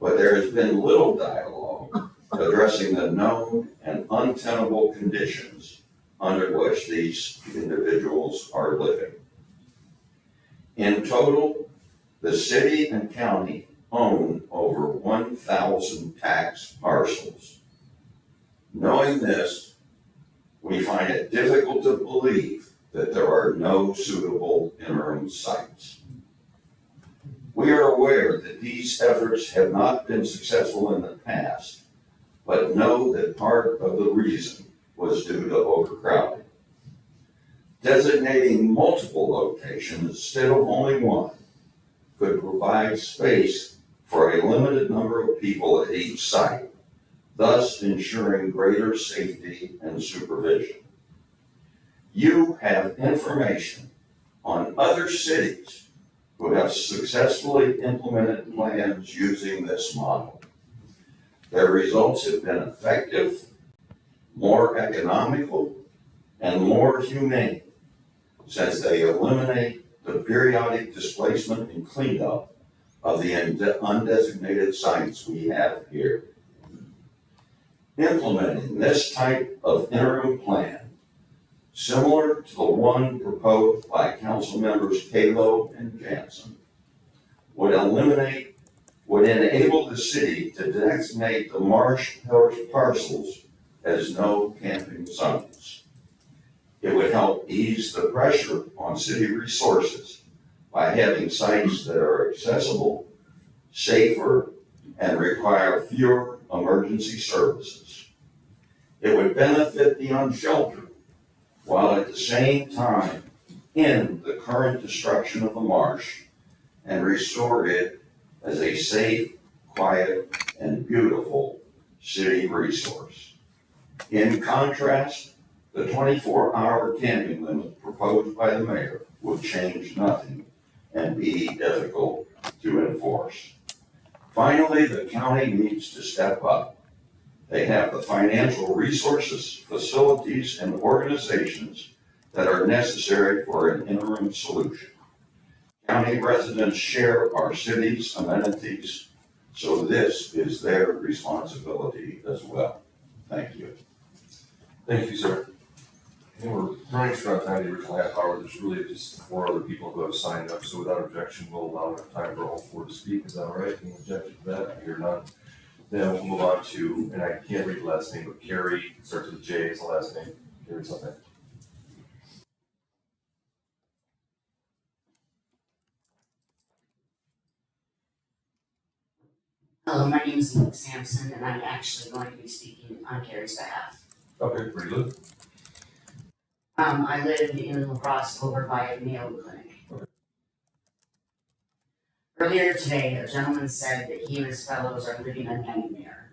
But there has been little dialogue addressing the known and untenable conditions under which these individuals are living. In total, the city and county own over 1,000 tax parcels. Knowing this, we find it difficult to believe that there are no suitable interim sites. We are aware that these efforts have not been successful in the past, but know that part of the reason was due to overcrowding. Designating multiple locations instead of only one could provide space for a limited number of people at each site thus ensuring greater safety and supervision. You have information on other cities who have successfully implemented plans using this model. Their results have been effective, more economical, and more humane, since they eliminate the periodic displacement and cleanup of the undesignated sites we have here. Implementing this type of interim plan, similar to the one proposed by council members Kalo and Jansen, would enable the city to designate the Marsh parcels as no camping zones. It would help ease the pressure on city resources by having sites that are accessible, safer, and require fewer emergency services. It would benefit the unsheltered, while at the same time end the current destruction of the marsh and restore it as a safe, quiet, and beautiful city resource. In contrast, the 24-hour camping limit proposed by the mayor would change nothing and be difficult to enforce. Finally, the county needs to step up. They have the financial resources, facilities, and organizations that are necessary for an interim solution. County residents share our city's amenities, so this is their responsibility as well. Thank you. Thank you, sir. And we're running short on time, the original half hour. There's really just 4 other people who have signed up, so without objection, we'll allow enough time for all 4 to speak. Is that all right? Any objection to that? I hear none. Then we'll move on to, and I can't read the last name, but Carrie, starts with J is the last name. Carrie something. Hello, my name is Luke Sampson, and I'm actually going to be speaking on Carrie's behalf. Okay, pretty good. I live in Crosse over by a Mayo Clinic. Okay. Earlier today, a gentleman said that he and his fellows are living a nightmare,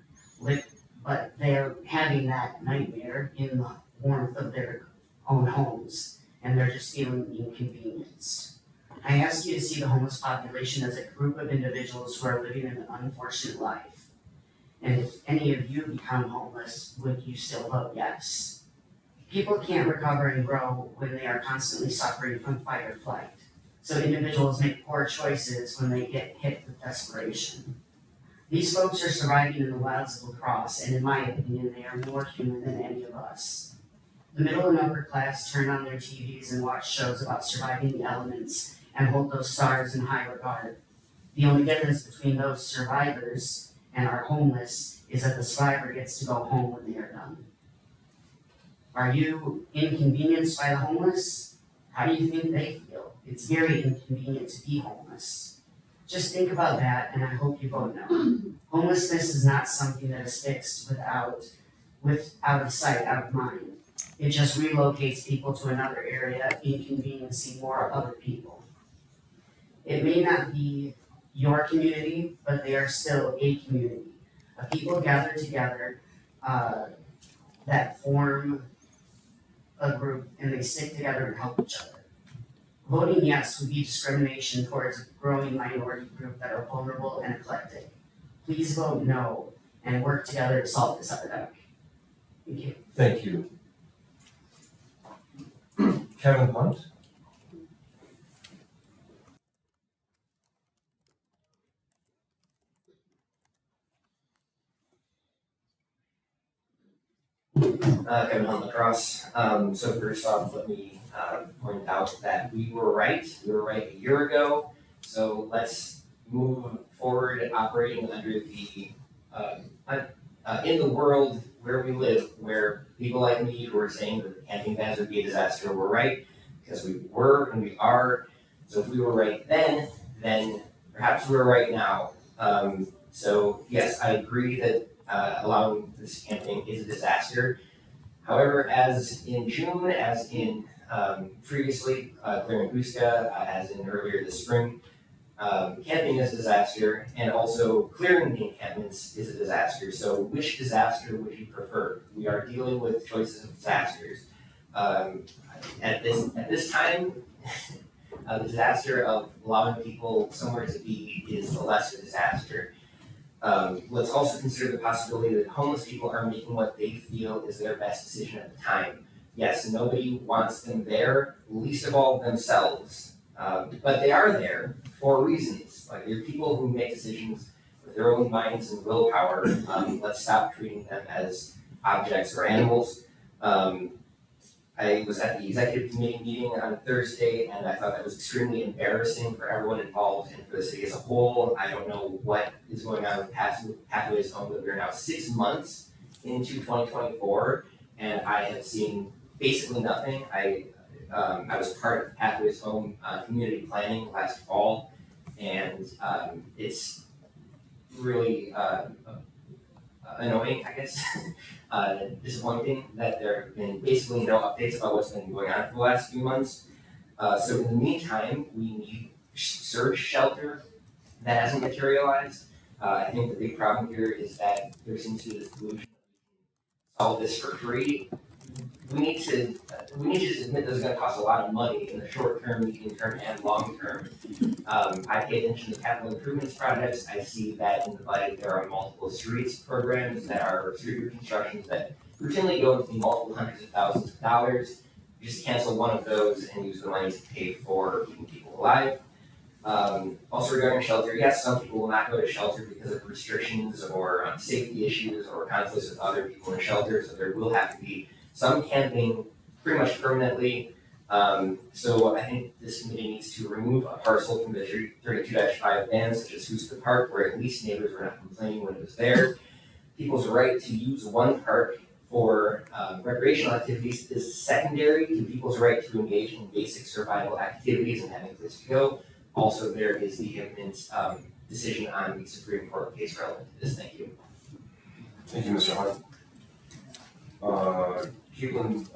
but they're having that nightmare in the warmth of their own homes, and they're just feeling inconvenienced. I ask you to see the homeless population as a group of individuals who are living an unfortunate life. And if any of you become homeless, would you still vote yes? People can't recover and grow when they are constantly suffering from fight or flight. So individuals make poor choices when they get hit with desperation. These folks are surviving in the wilds of La Crosse, and in my opinion, they are more human than any of us. The middle and upper class turn on their TVs and watch shows about surviving the elements and hold those stars in high regard. The only difference between those survivors and our homeless is that the survivor gets to go home when they are done. Are you inconvenienced by the homeless? How do you think they feel? It's very inconvenient to be homeless. Just think about that, and I hope you vote no. Homelessness is not something that is fixed out of sight, out of mind. It just relocates people to another area, inconveniencing more other people. It may not be your community, but they are still a community. Of people gathered together that form a group, and they stick together and help each other. Voting yes would be discrimination towards a growing minority group that are vulnerable and eclectic. Please vote no and work together to solve this epidemic. Thank you. Thank you. Kevin Hunt. Kevin Hunt lacrosse. So first off, let me point out that we were right. We were right a year ago. So let's move forward operating under the in the world where we live, where people like me who are saying that the camping bans would be a disaster were right, because we were and we are. So if we were right then perhaps we're right now. So yes, I agree that allowing this camping is a disaster. However, as in June, as in previously, clearing Guska, as in earlier this spring, camping is a disaster, and also clearing the encampments is a disaster. So which disaster would you prefer? We are dealing with choices of disasters. At this time, the disaster of allowing people somewhere to be is the lesser disaster. Let's also consider the possibility that homeless people are making what they feel is their best decision at the time. Yes, nobody wants them there, least of all themselves. But they are there for reasons. Like, they're people who make decisions with their own minds and willpower. Let's stop treating them as objects or animals. I was at the executive committee meeting on Thursday, and I thought that was extremely embarrassing for everyone involved and for the city as a whole. I don't know what is going on with Pathways Home, but we're now 6 months into 2024, and I have seen basically nothing. I was part of Pathways Home community planning last fall, and it's really annoying, I guess, disappointing that there have been basically no updates about what's been going on for the last few months. So in the meantime, we need surge shelter. That hasn't materialized. I think the big problem here is that there seems to be this delusion that solve this for free. We need to just admit this is going to cost a lot of money in the short term, medium term, and long term. I pay attention to capital improvements projects. I see that in the budget there are multiple streets programs that are street reconstructions that routinely go into multiple hundreds of thousands of dollars. You just cancel one of those and use the money to pay for keeping people alive. Also regarding shelter, yes, some people will not go to shelter because of restrictions or safety issues or conflicts with other people in shelter, so there will have to be some camping pretty much permanently. So I think this committee needs to remove a parcel from the 32-5 ban, such as Hooston Park, where at least neighbors were not complaining when it was there. People's right to use one park for recreational activities is secondary to people's right to engage in basic survival activities and having a place to go. Also, there is the imminent decision on the Supreme Court case relevant to this. Thank you. Thank you, Mr. Hunt. Caitlin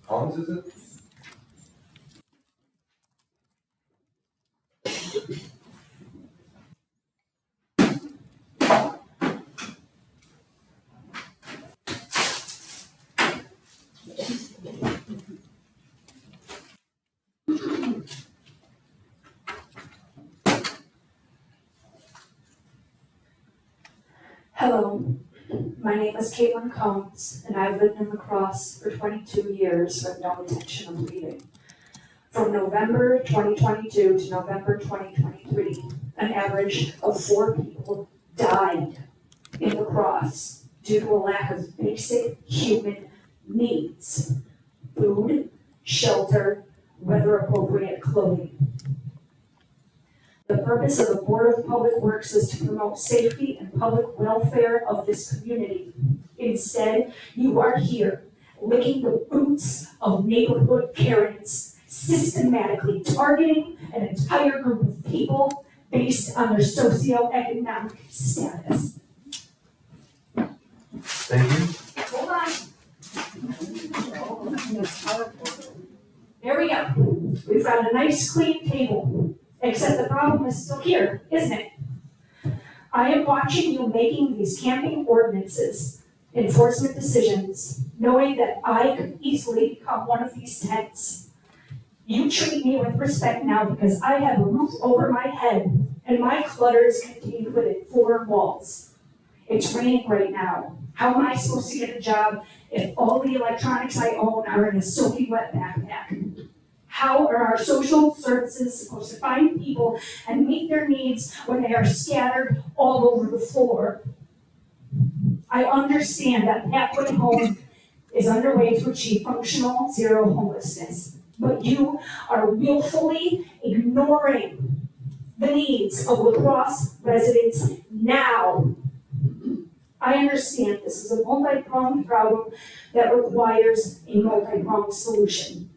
Collins, is it? Hello, my name is Caitlin Combs, and I've lived in Crosse for 22 years with no intention of leaving. From November 2022 to November 2023, an average of 4 people died in Crosse due to a lack of basic human needs: food, shelter, weather-appropriate clothing. The purpose of the Board of Public Works is to promote safety and public welfare of this community. Instead, you are here licking the boots of neighborhood Karens, systematically targeting an entire group of people based on their socioeconomic status. Thank you. Hold on. There we go. We've got a nice clean table. Except the problem is still here, isn't it? I am watching you making these camping ordinances, enforcement decisions, knowing that I could easily become one of these tents. You treat me with respect now because I have a roof over my head and my clutter is contained within 4 walls. It's raining right now. How am I supposed to get a job if all the electronics I own are in a soaking wet backpack? How are our social services supposed to find people and meet their needs when they are scattered all over the floor? I understand that Pathway Home is underway to achieve functional zero homelessness, but you are willfully ignoring the needs of La Crosse residents now. I understand this is a multi-pronged problem that requires a multi-pronged solution.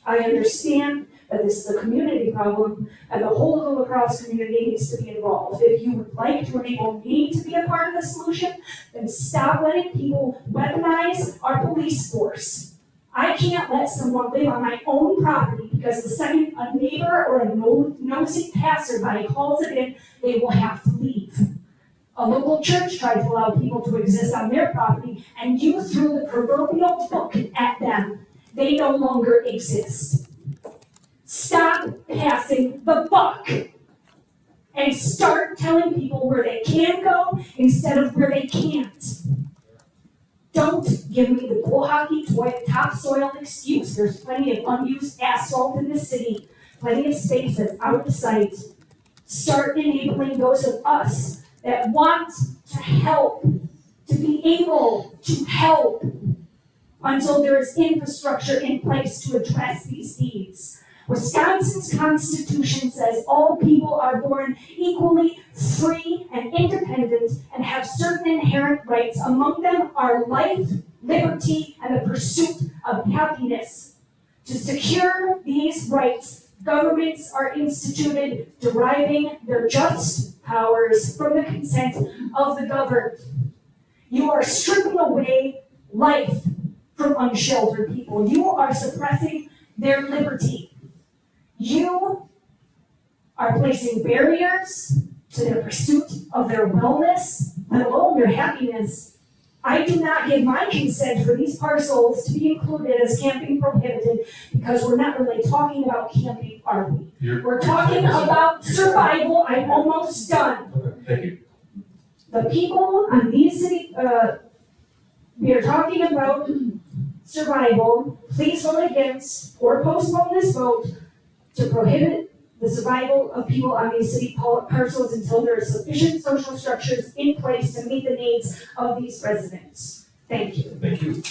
I understand that this is a community problem and the whole of the La Crosse community needs to be involved. If you would like to enable me to be a part of the solution, then stop letting people weaponize our police force. I can't let someone live on my own property because the second a neighbor or a nosy passerby calls it in, they will have to leave. A local church tried to allow people to exist on their property, and you threw the proverbial book at them. They no longer exist. Stop passing the buck and start telling people where they can go instead of where they can't. Don't give me the bull hockey toy topsoil excuse. There's plenty of unused asphalt in the city, plenty of space that's out of sight. Start enabling those of us that want to help to be able to help until there is infrastructure in place to address these needs. Wisconsin's Constitution says all people are born equally free and independent and have certain inherent rights. Among them are life, liberty, and the pursuit of happiness. To secure these rights, governments are instituted, deriving their just powers from the consent of the governed. You are stripping away life from unsheltered people. You are suppressing their liberty. You are placing barriers to their pursuit of their wellness, let alone their happiness. I do not give my consent for these parcels to be included as camping prohibited because we're not really talking about camping, are we? We're talking about survival. I'm almost done. Okay, thank you. The people on these city, we are talking about survival. Please vote against or postpone this vote to prohibit the survival of people on these city parcels until there are sufficient social structures in place to meet the needs of these residents. Thank you. Thank you.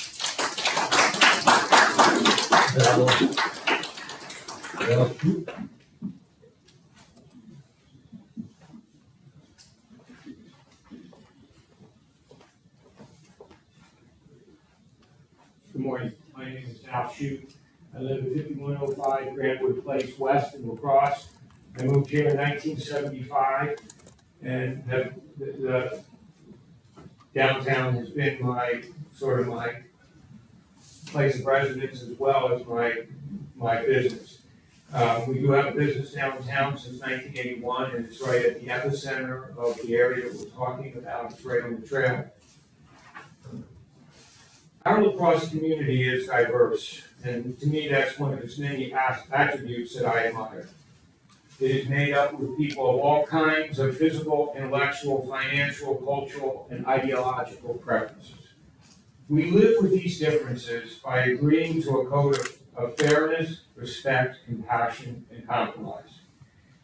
Good morning, my name is Al Shute. I live at 5105 Grandwood Place West in La Crosse. I moved here in 1975 and the downtown has been my place of residence as well as my business. We do have a business downtown since 1981 and it's right at the epicenter of the area that we're talking about. It's right on the trail. Our La Crosse community is diverse, and to me, that's one of its many attributes that I admire. It is made up with people of all kinds of physical, intellectual, financial, cultural, and ideological preferences. We live with these differences by agreeing to a code of fairness, respect, compassion, and compromise.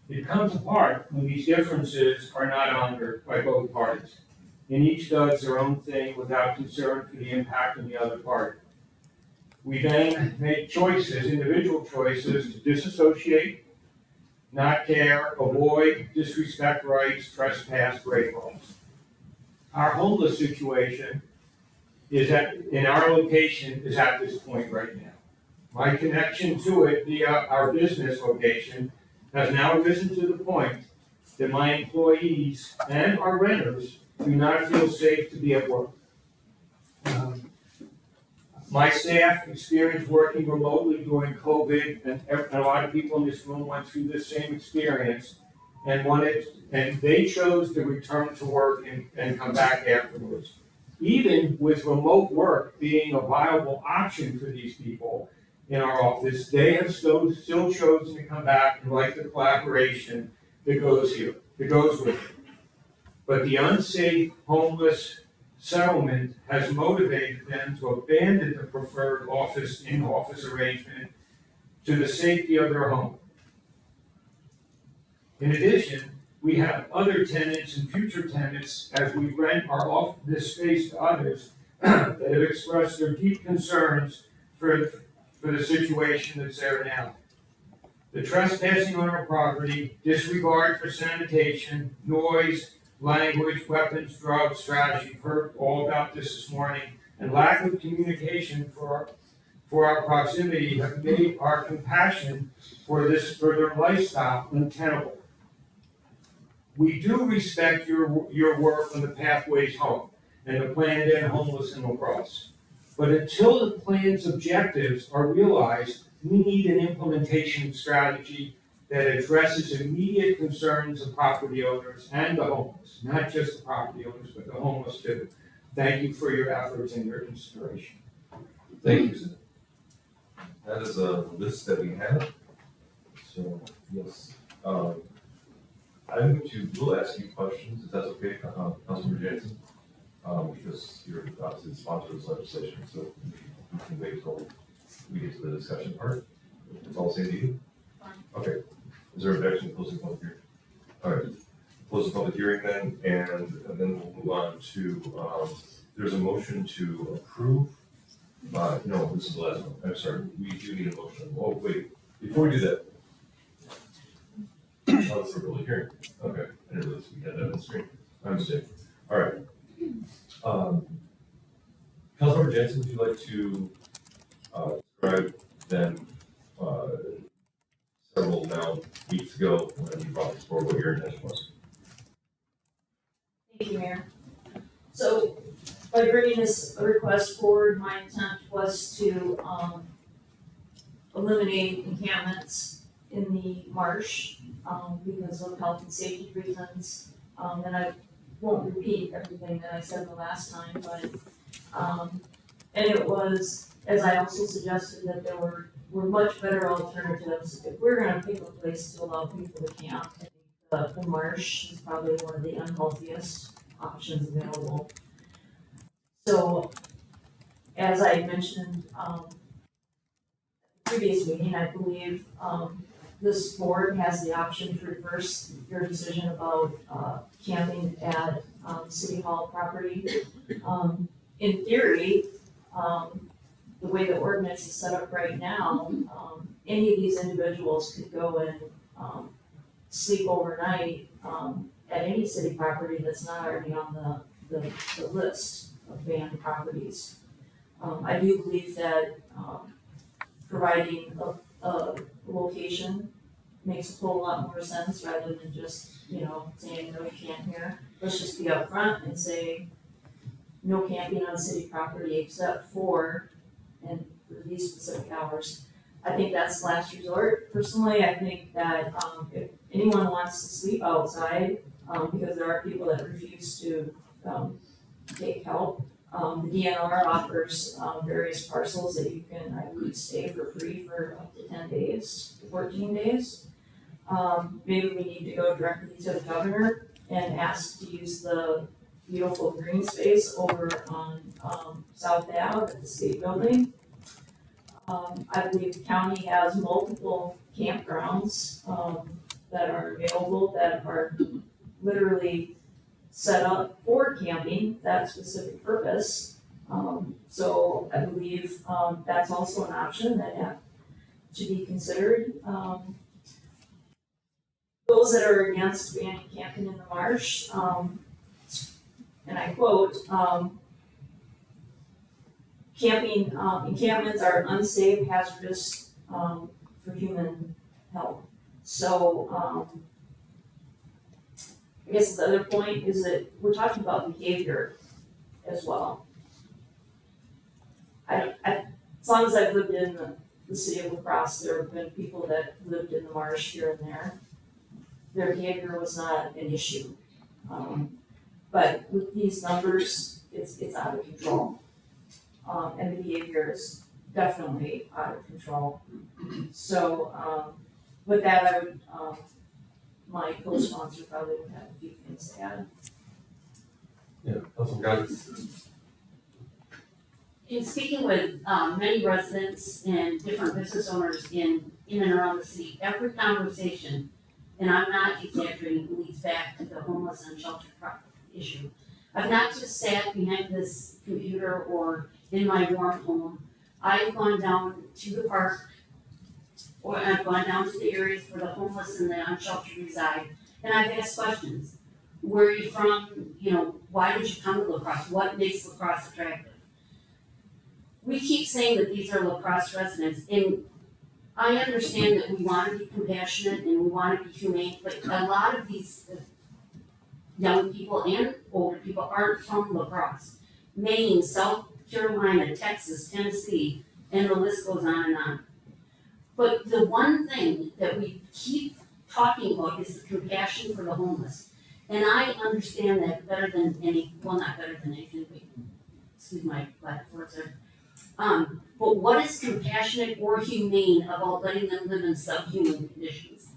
It comes apart when these differences are not honored by both parties, and each does their own thing without concern for the impact on the other party. We then make choices, individual choices, to disassociate, not care, avoid, disrespect rights, trespass, break laws. Our homeless situation in our location is at this point right now. My connection to it via our business location has now risen to the point that my employees and our renters do not feel safe to be at work. My staff experienced working remotely during COVID, and a lot of people in this room went through this same experience and they chose to return to work and come back afterwards. Even with remote work being a viable option for these people in our office, they have still chosen to come back and like the collaboration that goes with it. But the unsafe homeless settlement has motivated them to abandon the preferred in-office arrangement to the safety of their home. In addition, we have other tenants and future tenants as we rent this space to others that have expressed their deep concerns for the situation that's there now. The trespassing on our property, disregard for sanitation, noise, language, weapons, drugs, trash, you've heard all about this morning, and lack of communication for our proximity have made our compassion for their lifestyle untenable. We do respect your work on the pathways home and the plan to end homeless in La Crosse. But until the plan's objectives are realized, we need an implementation strategy that addresses immediate concerns of property owners and the homeless, not just the property owners, but the homeless too. Thank you for your efforts and your consideration. Thank you. That is a list that we have. So, yes. I'm going to, we'll ask you questions, if that's okay, Councilmember Jansen. Because you're obviously the sponsor of this legislation, so we can wait until we get to the discussion part. It's all the same to you? Fine. Okay. Is there an objection to closing the public hearing? All right. Close the public hearing then, and then we'll move on to, there's a motion to approve. No, this is the last one. I'm sorry. We do need a motion. Oh, wait. Before we do that. Oh, it's a public hearing. Okay. I didn't realize we had that on the screen. My mistake. All right. Councilmember Jansen, would you like to describe then several now weeks ago when you brought this forward what your intention was? Thank you, Mayor. So by bringing this request forward, my intent was to eliminate encampments in the marsh because of health and safety reasons. And I won't repeat everything that I said the last time, but and it was, as I also suggested, that there were much better alternatives. If we're gonna pick a place to allow people to camp, I think the marsh is probably one of the unhealthiest options available. So, as I mentioned, previous meeting, I believe, this board has the option to reverse your decision about, camping at, City Hall property. In theory, the way the ordinance is set up right now, any of these individuals could go and, sleep overnight, at any city property that's not already on the list of banned properties. I do believe that, providing a location makes a whole lot more sense rather than just, saying, no, you can't here. Let's just be upfront and say, no camping on city property except for, and for these specific hours. I think that's last resort. Personally, I think that, if anyone wants to sleep outside, because there are people that refuse to, take help, the DNR offers, various parcels that you can, I believe, stay for free for up to 10 days, 14 days. Maybe we need to go directly to the governor and ask to use the beautiful green space over on, South Ave at the state building. I believe the county has multiple campgrounds, that are available, that are literally set up for camping, that specific purpose. So I believe, that's also an option that have to be considered. Those that are against banning camping in the marsh, and I quote, camping, encampments are unsafe, hazardous, for human health. So, I guess the other point is that we're talking about behavior as well. As long as I've lived in the city of Crosse, there have been people that lived in the marsh here and there. Their behavior was not an issue. But with these numbers, it's out of control. And the behavior is definitely out of control. So, with that, I would, my co-sponsor probably would have a few things to add. Yeah, Councilman Goddard. In speaking with many residents and different business owners in and around the city, every conversation, and I'm not exaggerating, leads back to the homeless and shelter issue. I've not just sat behind this computer or in my warm home. I've gone down to the park, or I've gone down to the areas where the homeless and the unsheltered reside, and I've asked questions. Where are you from? Why did you come to La Crosse? What makes La Crosse attractive? We keep saying that these are La Crosse residents, and I understand that we want to be compassionate and we want to be humane, but a lot of these young people and older people aren't from La Crosse. Maine, South Carolina, Texas, Tennessee, and the list goes on and on. But the one thing that we keep talking about is the compassion for the homeless. And I understand that better than not better than anything, but excuse my black words there. But what is compassionate or humane about letting them live in subhuman conditions?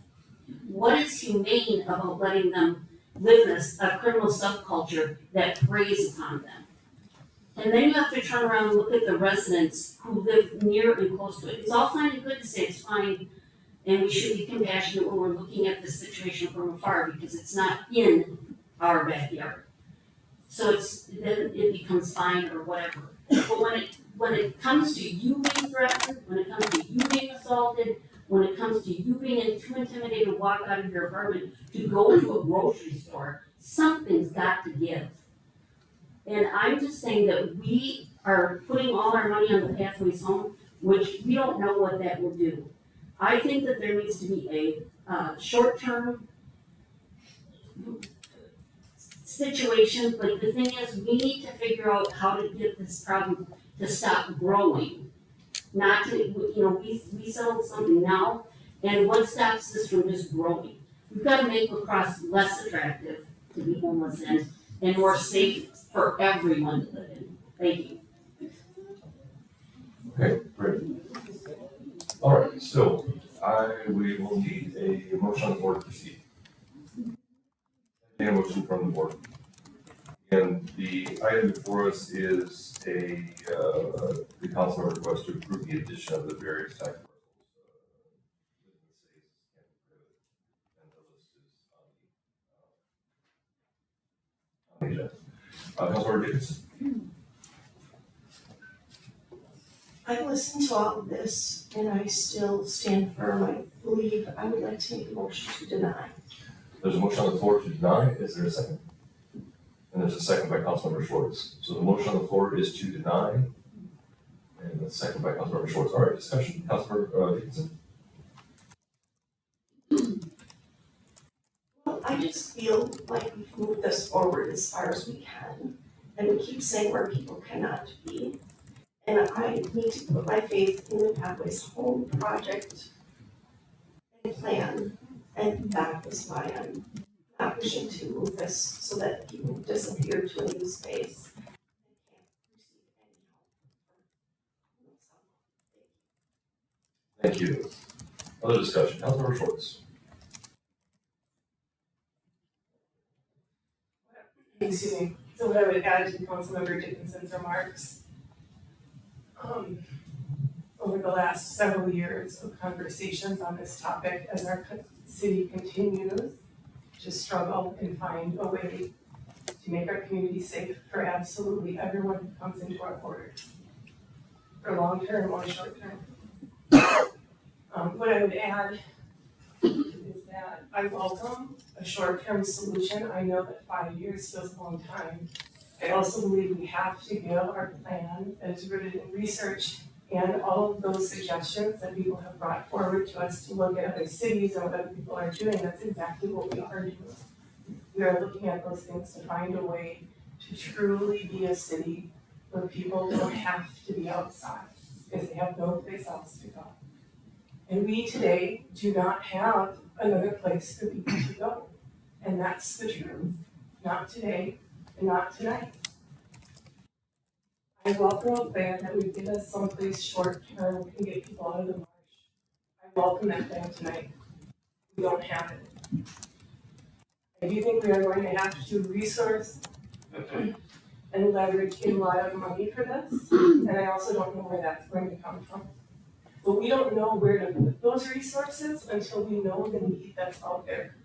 What is humane about letting them live in a criminal subculture that preys upon them? And then you have to turn around and look at the residents who live near and close to it. It's all fine and good to say it's fine, and we should be compassionate when we're looking at this situation from afar because it's not in our backyard. So then it becomes fine or whatever. But when it comes to you being threatened, when it comes to you being assaulted, when it comes to you being too intimidated to walk out of your apartment to go to a grocery store, something's got to give. And I'm just saying that we are putting all our money on the Pathways Home, which we don't know what that will do. I think that there needs to be a short-term situation, but the thing is, we need to figure out how to get this problem to stop growing. Not to, we settled something now, and what stops this from just growing? We've got to make lacrosse less attractive to be homeless in and more safe for everyone to live in. Thank you. Okay, great. All right, so we will need a motion on the board to proceed. A motion from the board. And the item before us is the council request to approve the addition of the various tax parcels. Councilor Dickinson. I listened to all of this and I still stand firm. I believe I would like to make a motion to deny. There's a motion on the floor to deny. Is there a second? And there's a second by Councilmember Schwartz. So the motion on the floor is to deny. And the second by Councilmember Schwartz. All right, discussion. Councilor Dickinson. Well, I just feel like we've moved this forward as far as we can. And we keep saying where people cannot be. And I need to put my faith in the Pathways Home project and plan. And that is why I'm not wishing to move this so that people disappear to a new space. Thank you. Other discussion. Councilmember Schwartz. Excuse me. So what I would add to Councilmember Dickinson's remarks, over the last several years of conversations on this topic, as our city continues to struggle and find a way to make our community safe for absolutely everyone who comes into our borders, for long term or short term. What I would add is that I welcome a short-term solution. I know that 5 years feels a long time. I also believe we have to give our plan that is rooted in research and all of those suggestions that people have brought forward to us to look at other cities and what other people are doing. That's exactly what we are doing. We are looking at those things to find a way to truly be a city where people don't have to be outside because they have no place else to go. And we today do not have another place for people to go. And that's the truth. Not today and not tonight. I welcome a plan that would give us someplace short term and get people out of the marsh. I welcome that plan tonight. We don't have it. I do think we are going to have to resource and leverage a lot of money for this. And I also don't know where that's going to come from. But we don't know where to put those resources until we know the need that's out there.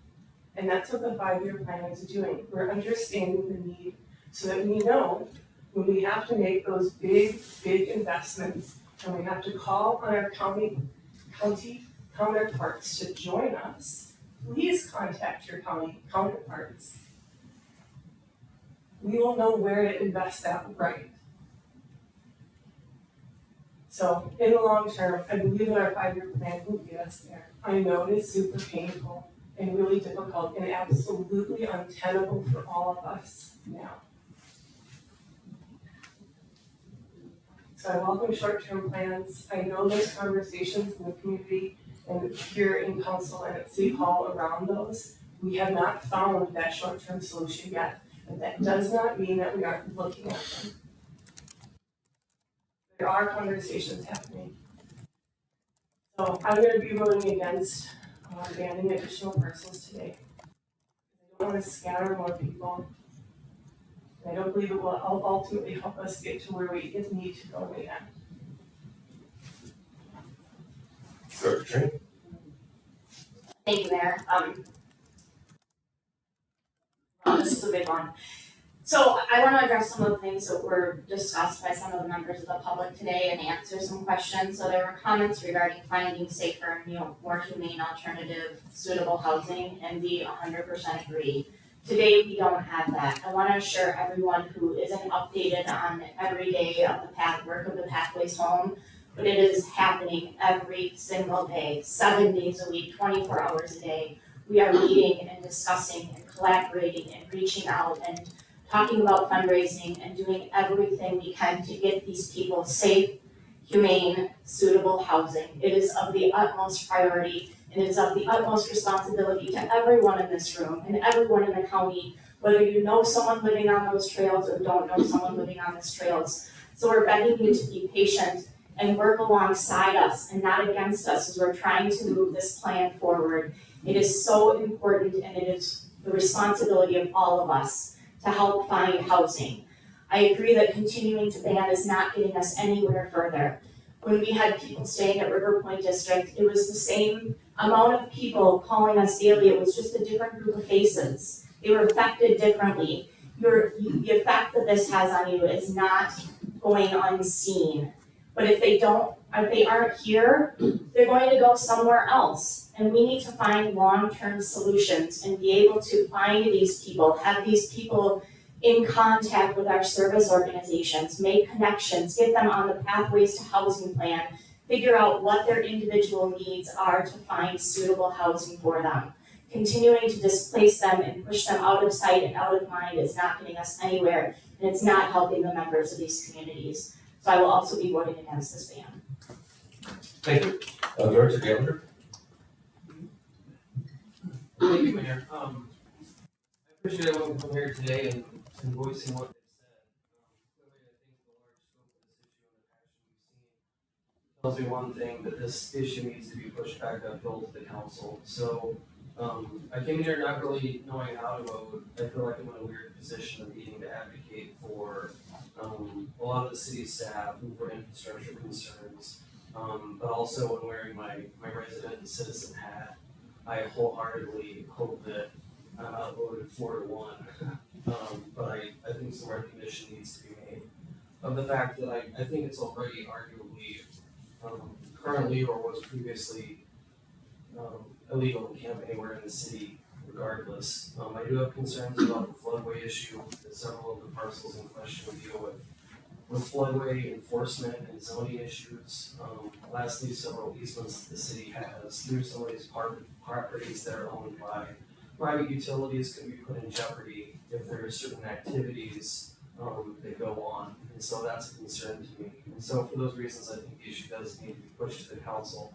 And that's what the 5-year plan is doing. We're understanding the need so that we know when we have to make those big, big investments and we have to call on our county counterparts to join us, please contact your county counterparts. We will know where to invest that right. So in the long term, I believe that our 5-year plan will get us there. I know it is super painful and really difficult and absolutely untenable for all of us now. So I welcome short-term plans. I know there's conversations in the community and here in council and at City Hall around those. We have not found that short-term solution yet, but that does not mean that we aren't looking at them. There are conversations happening. So I'm gonna be voting against banning additional parcels today. I don't wanna scatter more people. I don't believe it will ultimately help us get to where we need to go in the end. Director Train? Thank you, Mayor. This is a big one. So I want to address some of the things that were discussed by some of the members of the public today and answer some questions. So there were comments regarding finding safer, more humane alternative, suitable housing, and we 100% agree. Today, we don't have that. I want to assure everyone who isn't updated on every day of the work of the Pathways Home, but it is happening every single day, 7 days a week, 24 hours a day. We are meeting and discussing and collaborating and reaching out and talking about fundraising and doing everything we can to get these people safe, humane, suitable housing. It is of the utmost priority and it is of the utmost responsibility to everyone in this room and everyone in the county, whether you know someone living on those trails or don't know someone living on those trails. So we're begging you to be patient and work alongside us and not against us as we're trying to move this plan forward. It is so important and it is the responsibility of all of us to help find housing. I agree that continuing to ban is not getting us anywhere further. When we had people staying at River Point District, it was the same amount of people calling us daily. It was just a different group of faces. They were affected differently. The effect that this has on you is not going unseen. But if they aren't here, they're going to go somewhere else. And we need to find long-term solutions and be able to find these people, have these people in contact with our service organizations, make connections, get them on the Pathways to Housing plan, figure out what their individual needs are to find suitable housing for them. Continuing to displace them and push them out of sight and out of mind is not getting us anywhere, and it's not helping the members of these communities. So I will also be voting against this ban. Thank you. Director Gallagher? Thank you, Mayor. I appreciate everyone coming here today and voicing what they said. Clearly, I think the large scope of this issue and the passion we've seen tells me one thing, that this issue needs to be pushed back uphill to the council. So I came here not really knowing how to vote. I feel like I'm in a weird position of needing to advocate for a lot of the city staff and for infrastructure concerns. But also when wearing my resident and citizen hat, I wholeheartedly hope that I'm outvoted 4-1. But I think some recognition needs to be made of the fact that I think it's already arguably currently or was previously illegal to camp anywhere in the city regardless. I do have concerns about the floodway issue that several of the parcels in question deal with floodway enforcement and zoning issues. Lastly, several easements that the city has through some of these properties that are owned by private utilities can be put in jeopardy if there are certain activities that go on. And so that's a concern to me. And so for those reasons, I think the issue does need to be pushed to the council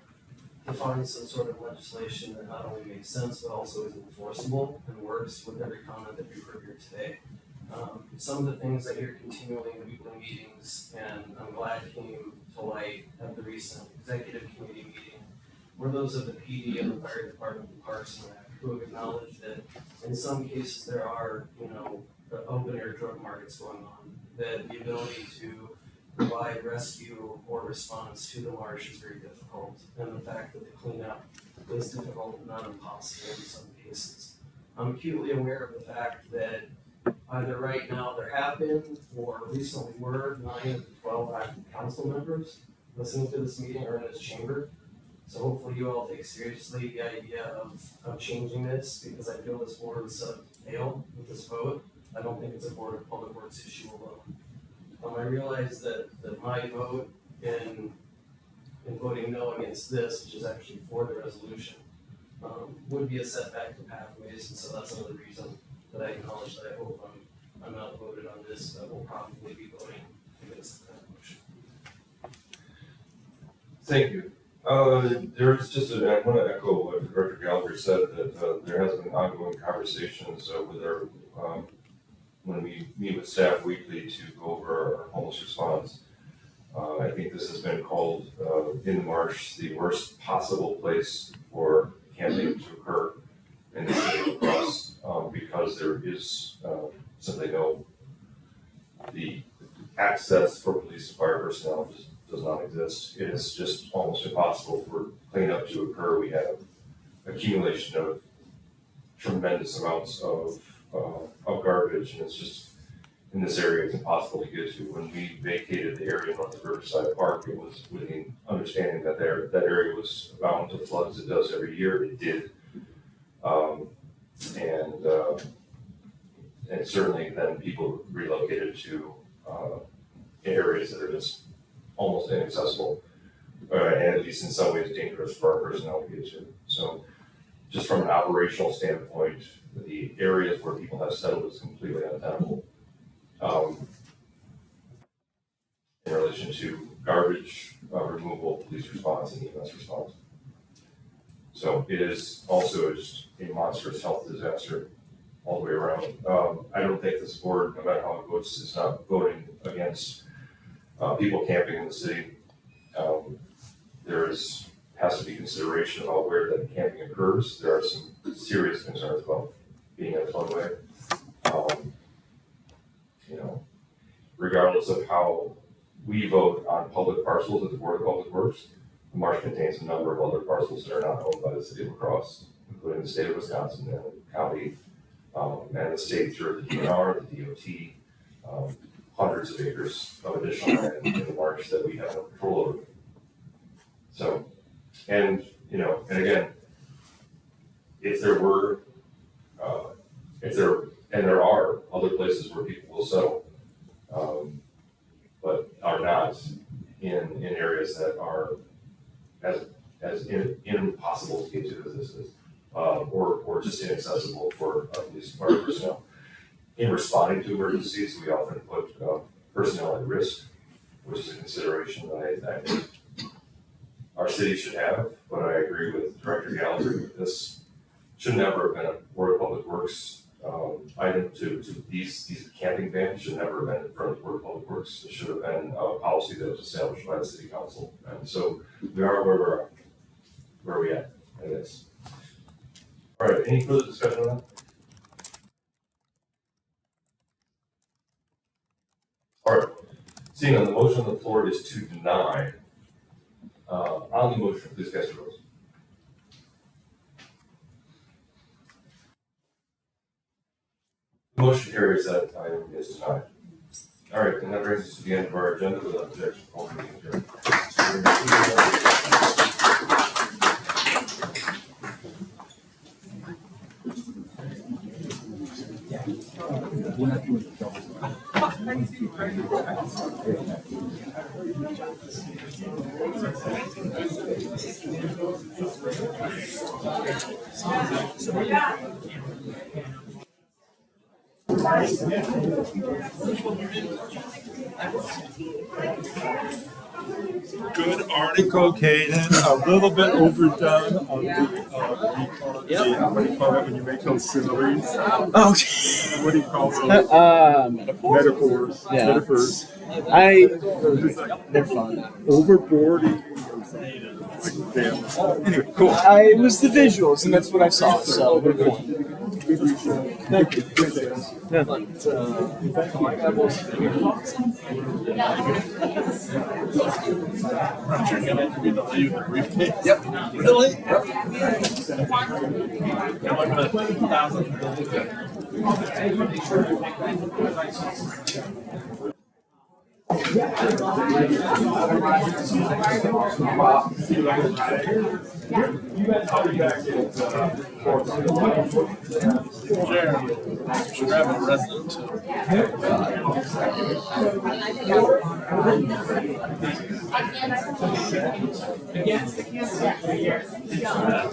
to find some sort of legislation that not only makes sense, but also is enforceable and works with every comment that we've heard here today. Some of the things I hear continually in weekly meetings, and I'm glad came to light at the recent executive committee meeting, were those of the PD and the fire department and Parks and Rec, who have acknowledged that in some cases there are, open air drug markets going on, that the ability to provide rescue or response to the marsh is very difficult, and the fact that the cleanup is difficult and not impossible in some cases. I'm acutely aware of the fact that either right now there have been or recently were 9 of the 12 active council members listening to this meeting or in this chamber. So hopefully you all take seriously the idea of changing this, because I feel this board is set up to fail with this vote. I don't think it's a Board of Public Works issue alone. I realize that my vote in voting no against this, which is actually for the resolution, would be a setback to Pathways, and so that's another reason that I acknowledge that I hope I'm not voted on this, but will probably be voting against that motion. Thank you. There's just I want to echo what Director Gallagher said, that there has been ongoing conversations with our, when we meet with staff weekly to go over our homeless response. I think this has been called in the Marsh the worst possible place for camping to occur in the city of Crosse, because there is simply no, the access for police and fire personnel just does not exist. It is just almost impossible for cleanup to occur. We have accumulation of tremendous amounts of garbage, and it's just, in this area, it's impossible to get to. When we vacated the area north of Riverside Park, it was with the understanding that that area was bound to flood as it does every year. It did. And certainly then people relocated to areas that are just almost inaccessible, and at least in some ways dangerous for our personnel to get to. So just from an operational standpoint, the areas where people have settled is completely untenable. In relation to garbage removal, police response, and EMS response. So it is also just a monstrous health disaster all the way around. I don't think this board, no matter how it votes, is not voting against people camping in the city. There has to be consideration about where that camping occurs. There are some serious concerns about being in a floodway. Regardless of how we vote on public parcels at the Board of Public Works, the Marsh contains a number of other parcels that are not owned by the city of La Crosse, including the state of Wisconsin and the county, and the state through the DNR, the DOT, hundreds of acres of additional land in the Marsh that we have no control over. So, and again, if there were, and there are other places where people will settle, but are not in areas that are as impossible to get to as this is, or just inaccessible for police and fire personnel. In responding to emergencies, we often put personnel at risk, which is a consideration that I think our city should have. But I agree with Director Gallagher that this should never have been a Board of Public Works item to these camping bans should never have been in front of the Board of Public Works. It should have been a policy that was established by the City Council. And so we are where we at, I guess. All right, any further discussion on that? All right, seeing on the motion on the floor is to deny. On the motion, please cast your votes. The motion carries that item is denied. All right, and that brings us to the end of our agenda without objection. Open meeting adjourned. Good article, Kaden. A little bit overdone on the what do you call that when you make those similes? Oh, what do you call those? Metaphors. Yeah. Metaphors. They're fun. Overboarding. Like, damn. Anyway, cool. It was the visuals, and that's what I saw. So they're fun. Thank you. Yeah. Yep. Really? Should grab a resident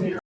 too.